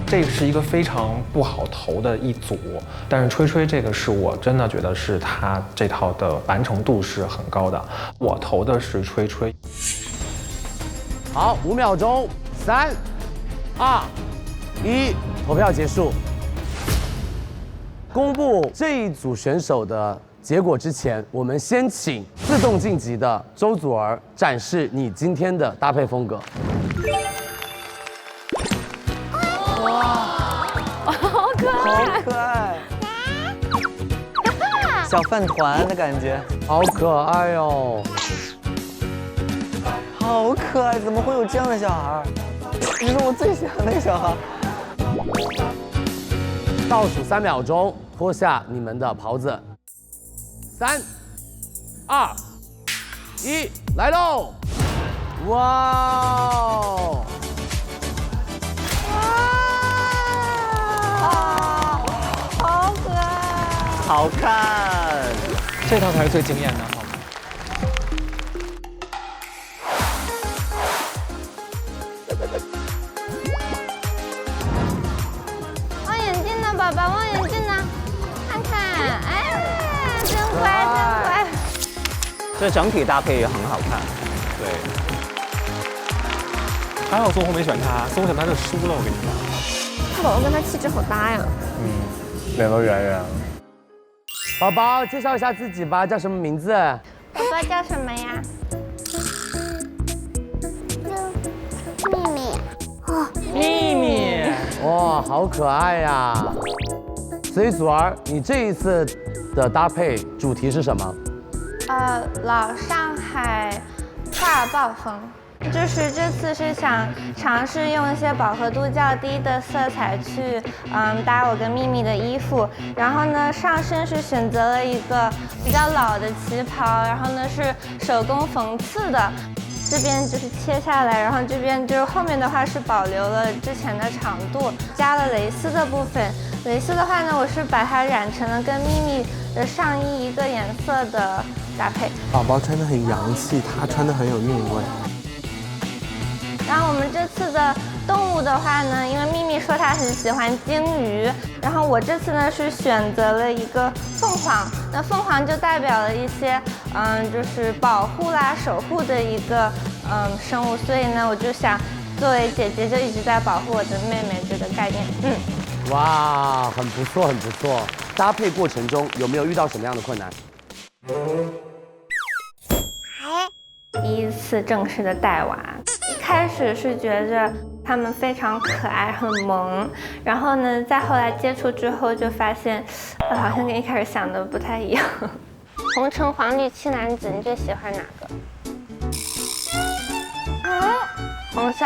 这是一个非常不好投的一组，但是吹吹这个是我真的觉得是他这套的完成度是很高的，我投的是吹吹。好，5秒钟，3、2、1，投票结束。公布这一组选手的结果之前，我们先请自动晋级的周祖儿展示你今天的搭配风格。哇，好可爱，好可爱，小饭团的感觉，好可爱哦，好可爱，怎么会有这样的小孩？这是我最喜欢的那个小孩。倒数3秒钟，脱下你们的袍子。3、2、1，来喽！哇哦！好可爱，好看，这套才是最惊艳的，好吗？所以整体搭配也很好看。对。还好宋红没选他，宋红选他就输了，我跟你讲。他宝宝跟他气质好搭呀。脸都圆圆了。宝宝，介绍一下自己吧，叫什么名字？宝宝叫什么呀？秘密。哦，秘密。哇，好可爱呀！所以祖儿，你这一次的搭配主题是什么？老上海画报风。就是这次是想尝试用一些饱和度较低的色彩去，搭我跟秘密的衣服。然后呢，上身是选择了一个比较老的旗袍，然后呢是手工缝刺的，这边就是切下来，然后这边就是后面的话是保留了之前的长度，加了蕾丝的部分。蕾丝的话呢，我是把它染成了跟秘密的上衣一个颜色的搭配。宝宝穿得很洋气，他穿得很有韵味。然后我们这次的动物的话呢，因为秘密说她很喜欢鲸鱼，然后我这次呢是选择了一个凤凰。那凤凰就代表了一些就是保护啦、守护的一个生物，所以呢我就想作为姐姐就一直在保护我的妹妹这个概念。哇，很不错，很不错。搭配过程中有没有遇到什么样的困难？第一次正式的带娃，一开始是觉着他们非常可爱、很萌，然后呢，再后来接触之后就发现，好像跟一开始想的不太一样。红橙黄绿青蓝紫，你最喜欢哪个？红色。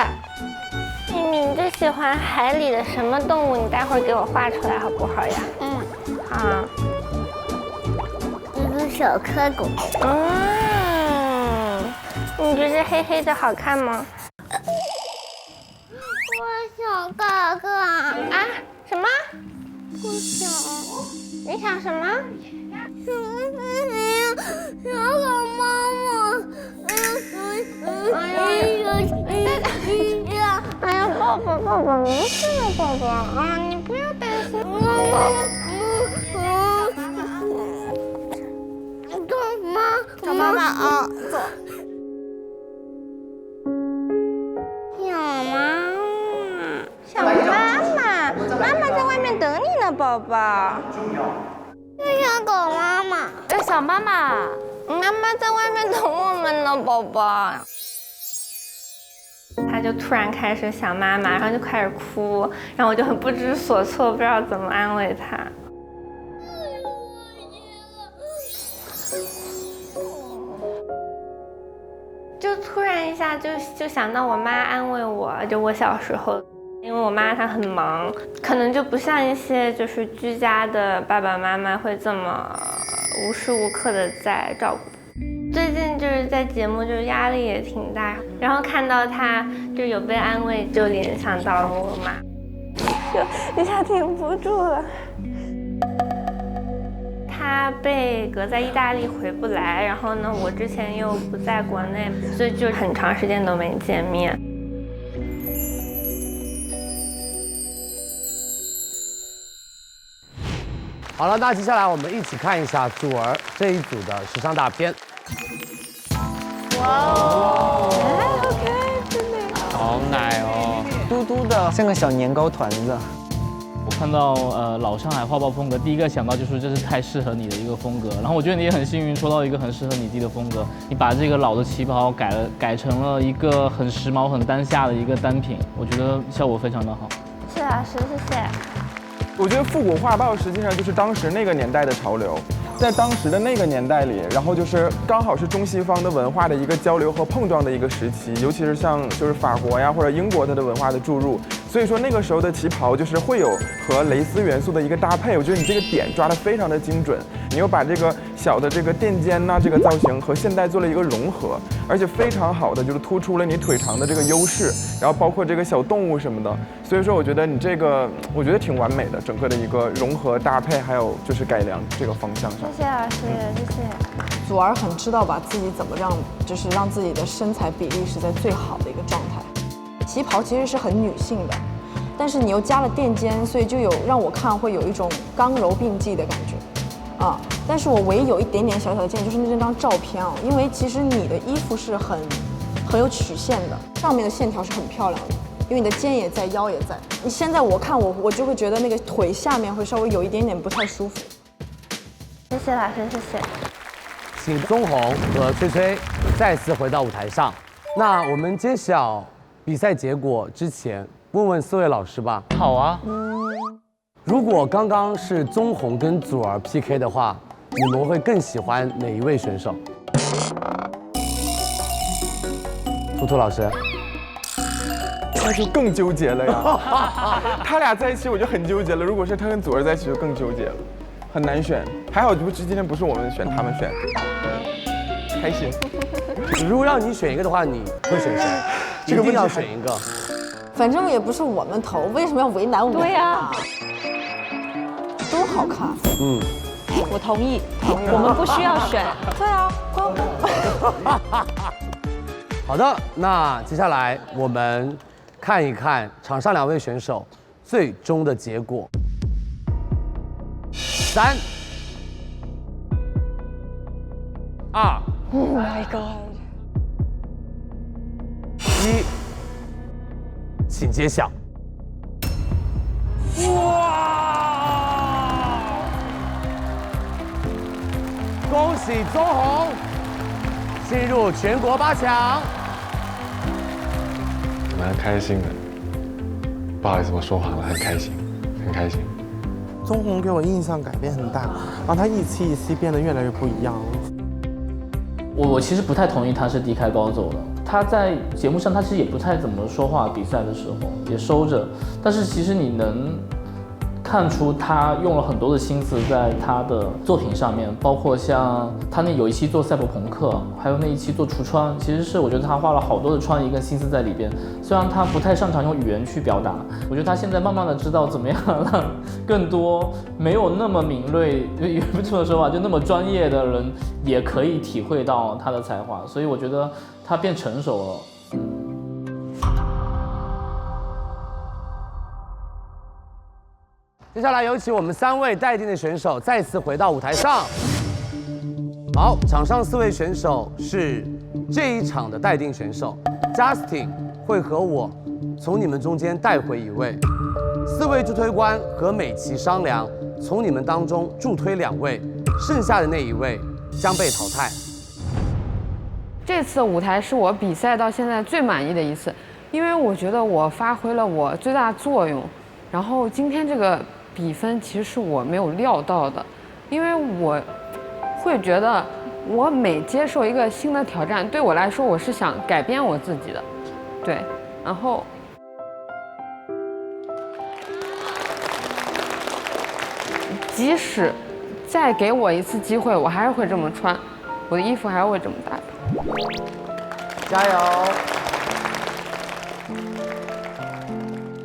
秘密，你最喜欢海里的什么动物？你待会儿给我画出来好不好呀？好。一个小蝌蚪。你觉得黑黑的好看吗？我想哥哥啊！什么？我想。你想什么？想我妈妈。哎呀，抱抱抱抱，没事的，宝宝啊，你不要担心。找妈妈啊，走。想妈妈，妈妈在外面等你呢，宝宝。我想找妈妈。要想妈妈，妈妈在外面等我们呢，宝宝。他就突然开始想妈妈，然后就开始哭，然后我就很不知所措，不知道怎么安慰他。就突然一下就想到我妈安慰我，就我小时候，因为我妈她很忙，可能就不像一些就是居家的爸爸妈妈会这么无时无刻的在照顾。最近就是在节目就是压力也挺大，然后看到她就有被安慰，就联想到了我妈，就一下停不住了。他被隔在意大利回不来，然后呢，我之前又不在国内，所以就很长时间都没见面。好了，那接下来我们一起看一下祖儿这一组的时尚大片。哇哦，好可爱，真的。好奶哦，嘟嘟的，像个小年糕团子。我看到老上海画报风格，第一个想到就是这是太适合你的一个风格。然后我觉得你也很幸运，抽到一个很适合你自己的风格。你把这个老的旗袍改成了一个很时髦、很当下的一个单品，我觉得效果非常的好。谢老师，谢谢。我觉得复古画报实际上就是当时那个年代的潮流。在当时的那个年代里，然后就是刚好是中西方的文化的一个交流和碰撞的一个时期，尤其是像就是法国呀或者英国它的文化的注入，所以说那个时候的旗袍就是会有和蕾丝元素的一个搭配，我觉得你这个点抓得非常的精准，你又把这个小的这个垫肩呐这个造型和现代做了一个融合，而且非常好的就是突出了你腿长的这个优势，然后包括这个小动物什么的，所以说我觉得你这个我觉得挺完美的，整个的一个融合搭配还有就是改良这个方向上。谢谢老师，谢谢。祖儿很知道把自己怎么就是让自己的身材比例是在最好的一个状态。旗袍其实是很女性的，但是你又加了垫肩，所以就有让我看会有一种刚柔并济的感觉，啊，但是我唯一有一点点小小的建议就是那张照片啊，因为其实你的衣服是很有曲线的，上面的线条是很漂亮的，因为你的肩也在，腰也在。你现在我看我就会觉得那个腿下面会稍微有一点点不太舒服。谢谢老师，谢谢。请宗弘和崔崔再次回到舞台上。那我们揭晓比赛结果之前，问问4位老师吧。好啊。如果刚刚是宗弘跟祖儿 PK 的话，你们会更喜欢哪一位选手？图图老师。那就更纠结了呀。他俩在一起我就很纠结了，如果是他跟祖儿在一起就更纠结了，很难选。还好今天不是我们选，他们选，开心。如果让你选一个的话，你会选谁？一定要选一个。反正也不是我们投，为什么要为难我们？对呀，都好看。嗯，我同意，我们不需要选。对啊，关乎。好的，那接下来我们看一看场上2位选手最终的结果。3、2。Oh my god！ 1，请揭晓。哇！恭喜宗弘进入全国8强。蛮开心的，不好意思，我说谎了，很开心，很开心。宗弘给我印象改变很大，然后他一期一期变得越来越不一样。我其实不太同意他是低开高走的。他在节目上他其实也不太怎么说话，比赛的时候也收着，但是其实你能看出他用了很多的心思在他的作品上面，包括像他那有一期做赛博朋克，还有那一期做橱窗，其实是我觉得他花了好多的创意跟心思在里边。虽然他不太擅长用语言去表达，我觉得他现在慢慢的知道怎么样让更多没有那么敏锐，也不这么说吧，就那么专业的人也可以体会到他的才华，所以我觉得他变成熟了。接下来有请我们3位待定的选手再次回到舞台上。好，场上4位选手是这一场的待定选手 ，Justin 会和我从你们中间带回1位，4位助推官和美琪商量，从你们当中助推2位，剩下的那1位将被淘汰。这次舞台是我比赛到现在最满意的一次，因为我觉得我发挥了我最大作用。然后今天这个比分其实是我没有料到的，因为我会觉得我每接受一个新的挑战，对我来说我是想改变我自己的，对，然后即使再给我一次机会，我还是会这么穿，我的衣服还是会这么搭配。加油！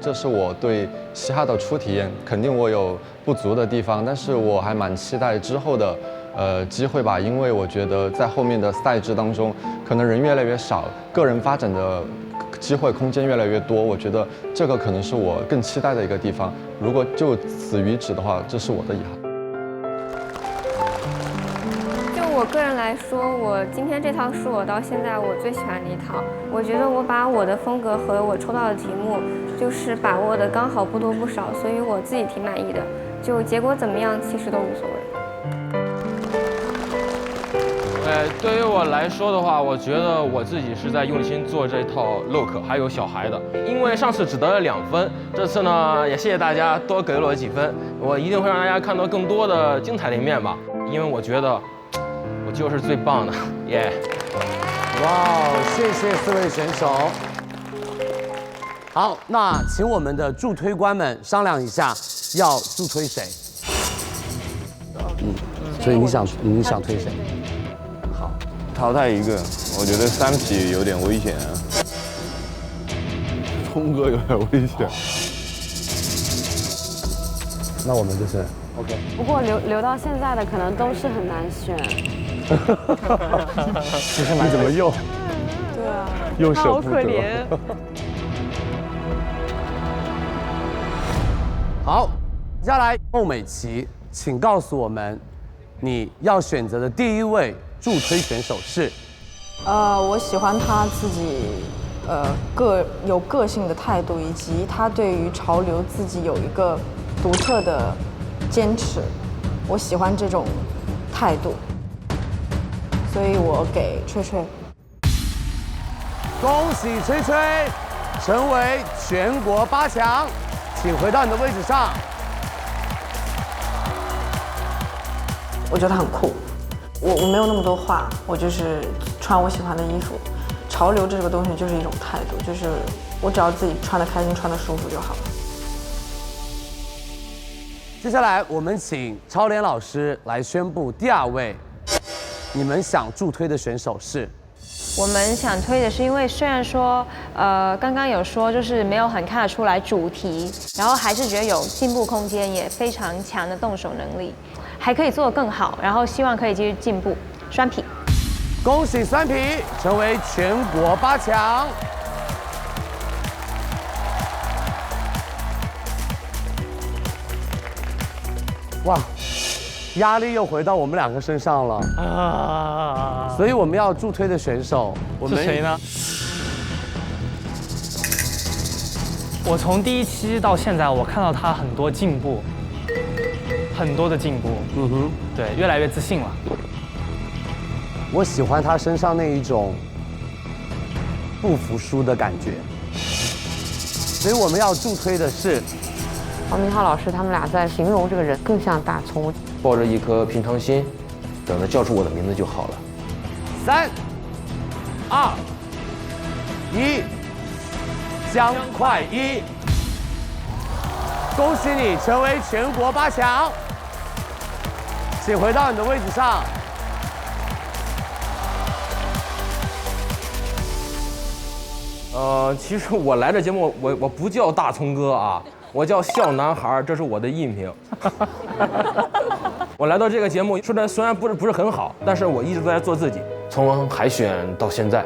这是我对嘻哈的初体验，肯定我有不足的地方，但是我还蛮期待之后的机会吧，因为我觉得在后面的赛制当中，可能人越来越少，个人发展的机会空间越来越多，我觉得这个可能是我更期待的一个地方。如果就此于止的话，这是我的遗憾。我个人来说，我今天这套是我到现在我最喜欢的一套。我觉得我把我的风格和我抽到的题目，就是把握的刚好不多不少，所以我自己挺满意的。就结果怎么样，其实都无所谓。对于我来说的话，我觉得我自己是在用心做这套 look 还有小孩的，因为上次只得了2分，这次呢也谢谢大家多给了我几分，我一定会让大家看到更多的精彩的一面吧，因为我觉得我就是最棒的，耶！哇，谢谢4位选手。好，那请我们的助推官们商量一下，要助推谁？所以你想推谁？好，淘汰一个，我觉得3匹有点危险啊。聪哥有点危险。那我们就是 OK。不过留到现在的可能都是很难选。其实你怎么又？对啊，又舍不得。好可怜。好，接下来孟美岐，请告诉我们，你要选择的第一位助推选手是？我喜欢他自己有个性的态度，以及他对于潮流自己有一个独特的坚持。我喜欢这种态度，所以我给吹吹。恭喜吹吹成为全国8强，请回到你的位置上。我觉得很酷，我没有那么多话，我就是穿我喜欢的衣服。潮流这个东西就是一种态度，就是我只要自己穿得开心、穿得舒服就好了。接下来我们请超莲老师来宣布第2位，你们想助推的选手是？我们想推的是，因为虽然说，刚刚有说就是没有很看得出来主题，然后还是觉得有进步空间，也非常强的动手能力，还可以做得更好，然后希望可以继续进步。酸皮，恭喜酸皮成为全国8强。哇，压力又回到我们2个身上了啊！所以我们要助推的选手，是谁呢？我从第1期到现在，我看到他很多进步，很多的进步。嗯哼，对，越来越自信了。我喜欢他身上那一种不服输的感觉，所以我们要助推的是。黄明昊老师他们俩在形容这个人更像大葱，抱着一颗平常心，等着叫出我的名字就好了。3、2、1，姜快一，恭喜你成为全国8强，请回到你的位置上。其实我来这节目，我不叫大葱哥啊。我叫笑男孩，这是我的艺名。我来到这个节目，说的虽然不是很好，但是我一直都在做自己。从海选到现在，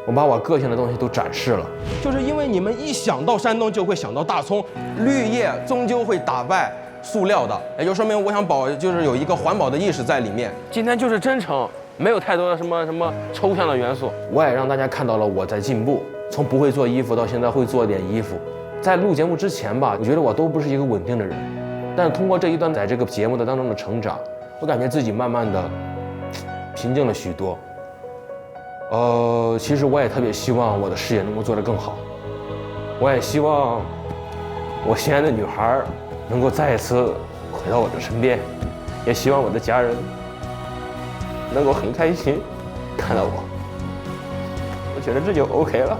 我把我个性的东西都展示了。就是因为你们一想到山东就会想到大葱，绿叶终究会打败塑料的，也就说明我想就是有一个环保的意识在里面。今天就是真诚，没有太多的什么抽象的元素。我也让大家看到了我在进步，从不会做衣服到现在会做点衣服。在录节目之前吧，我觉得我都不是一个稳定的人，但是通过这一段在这个节目的当中的成长，我感觉自己慢慢的平静了许多。其实我也特别希望我的事业能够做得更好，我也希望我心爱的女孩能够再一次回到我的身边，也希望我的家人能够很开心看到我，我觉得这就 OK 了。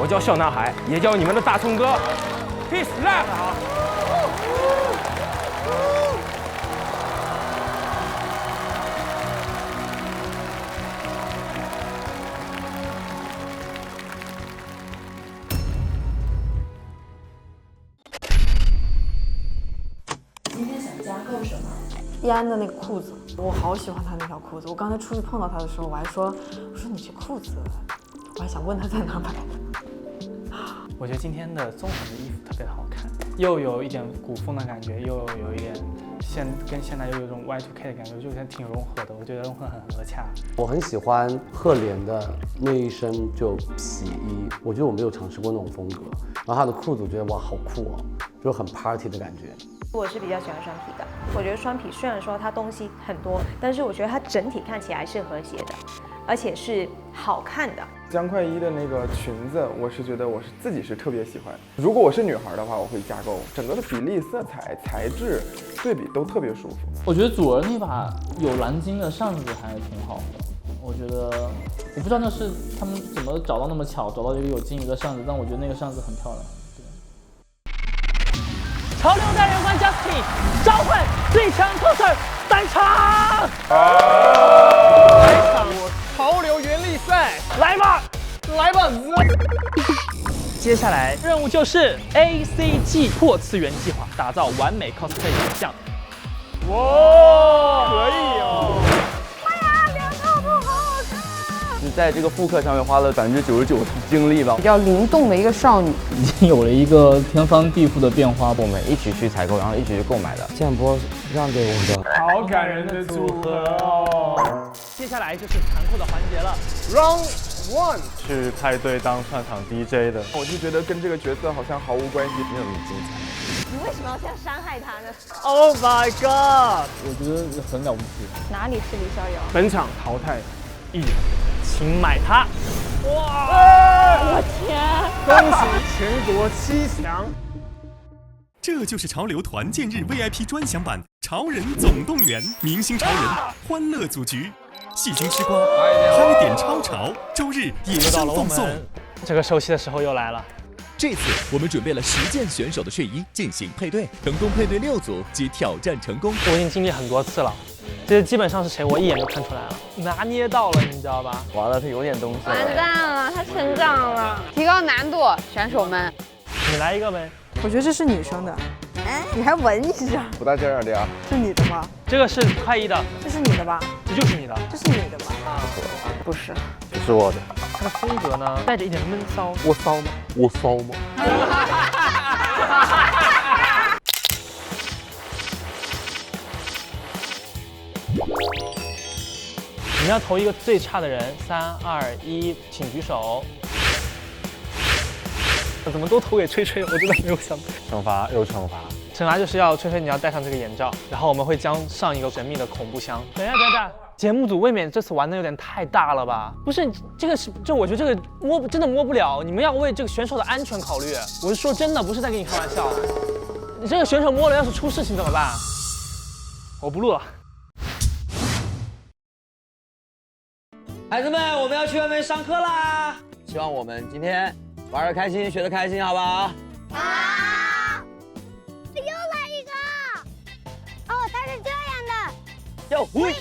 我叫笑男孩，也叫你们的大葱哥 ，Peace Love 好。今天想加购什么？易安的那个裤子，我好喜欢他那条裤子。我刚才出去碰到他的时候，我还说你这裤子，我还想问他在哪买的。我觉得今天的综合的衣服特别的好看，又有一点古风的感觉，又有一点跟现在又有一种 Y2K 的感觉，就觉得挺融合的。我觉得融合很合洽。我很喜欢赫连的那一身就皮衣，我觉得我没有尝试过那种风格。然后他的裤子，我觉得哇好酷哦，就很 party 的感觉。我是比较喜欢双皮的，我觉得双皮虽然说它东西很多，但是我觉得它整体看起来是和谐的，而且是好看的。姜快一的那个裙子，我是觉得我自己是特别喜欢。如果我是女孩的话，我会加购，整个的比例、色彩、材质对比都特别舒服。我觉得祖儿那把有蓝金的扇子还挺好的，我觉得我不知道那是他们怎么找到那么巧，找到一个有金鱼的扇子，但我觉得那个扇子很漂亮。潮流代言官 Justin 召唤最强 coser 登场！来场潮流原力赛，来吧，来吧！接下来任务就是 ACG 破次元计划，打造完美 cosplay 形象。哇，可以哦！哎呀，两套都好好看。是在这个复刻上面花了99%的精力吧。比较灵动的一个少女，已经有了一个天翻地覆的变化。我们一起去采购，然后一起去购买的。建波让给我的，好感人的组合哦。接下来就是残酷的环节了 ，Round 1，去派对当串场 DJ 的。我就觉得跟这个角色好像毫无关系，没有那么精彩。你为什么要这样伤害他呢 ？Oh my god！ 我觉得很了不起。哪里是李逍遥？本场淘汰1人，请买它。哇！我天！恭喜全国7强。这就是潮流团建日 VIP 专享版《潮人总动员》，明星潮人欢乐组局，戏精吃瓜，嗨点超潮，周日野生放送。这个熟悉的时候又来了。这次我们准备了10件选手的睡衣进行配对，成功配对6组即挑战成功。我已经经历很多次了，这基本上是谁，我一眼就看出来了，拿捏到了，你知道吧？完了，他有点东西。完蛋了，他成长了，提高难度，选手们，你来一个呗。我觉得这是女生的，你还闻一下？不带这样的呀？是你的吗？这个是快一的，这是你的吧？这就是你的，这是你的吧？不是，这是我的。它的风格呢，带着一点闷骚。我骚吗？我骚吗？你们要投一个最差的人，3、2、1，请举手。怎么都投给吹吹？我真的没有想到。惩罚有惩罚，惩罚就是要吹吹，你要戴上这个眼罩，然后我们会将上一个神秘的恐怖箱。等一下，节目组未免这次玩的有点太大了吧？不是，这个是，我觉得这个真的摸不了，你们要为这个选手的安全考虑。我是说真的，不是在跟你开玩笑。你这个选手摸了，要是出事情怎么办？我不录了。孩子们，我们要去外面上课啦！希望我们今天玩得开心，学得开心，好不好？好。又来一个！哦，它是这样的。要回。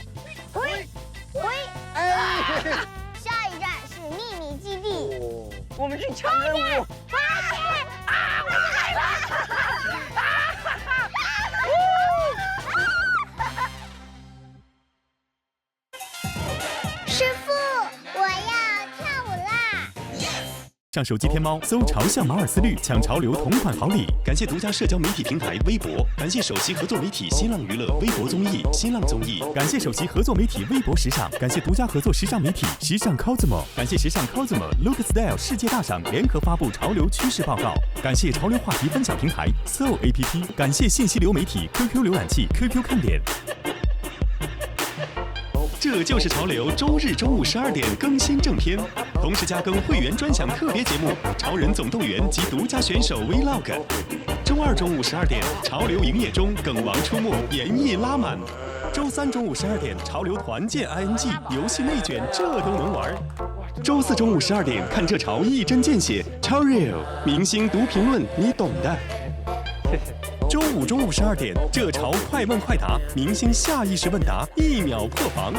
哎！下一站是秘密基地。我们去抢任务。快点！啊！我们来了！师傅，我要跳舞啦！上手机天猫搜潮向马尔斯绿，抢潮流同款好礼。感谢独家社交媒体平台微博，感谢首席合作媒体新浪娱乐、微博综艺、新浪综艺，感谢首席合作媒体微博时尚，感谢独家合作时尚媒体时尚 Cosmo， 感谢时尚 Cosmo Look Style 世界大赏联合发布潮流趋势报告，感谢潮流话题分享平台 Soul APP， 感谢信息流媒体 QQ 浏览器 QQ 看点。这就是潮流，周日中午12点更新正片，同时加更会员专享特别节目《潮人总动员》及独家选手 Vlog。周二中午12点，潮流营业中，梗王出没，演绎拉满。周三中午12点，潮流团建 ING 游戏内卷，这都能玩。周四中午12点，看这潮一针见血，超 real， 明星读评论，你懂的。周五中午12点，这潮快问快答，明星下意识问答，1秒破防。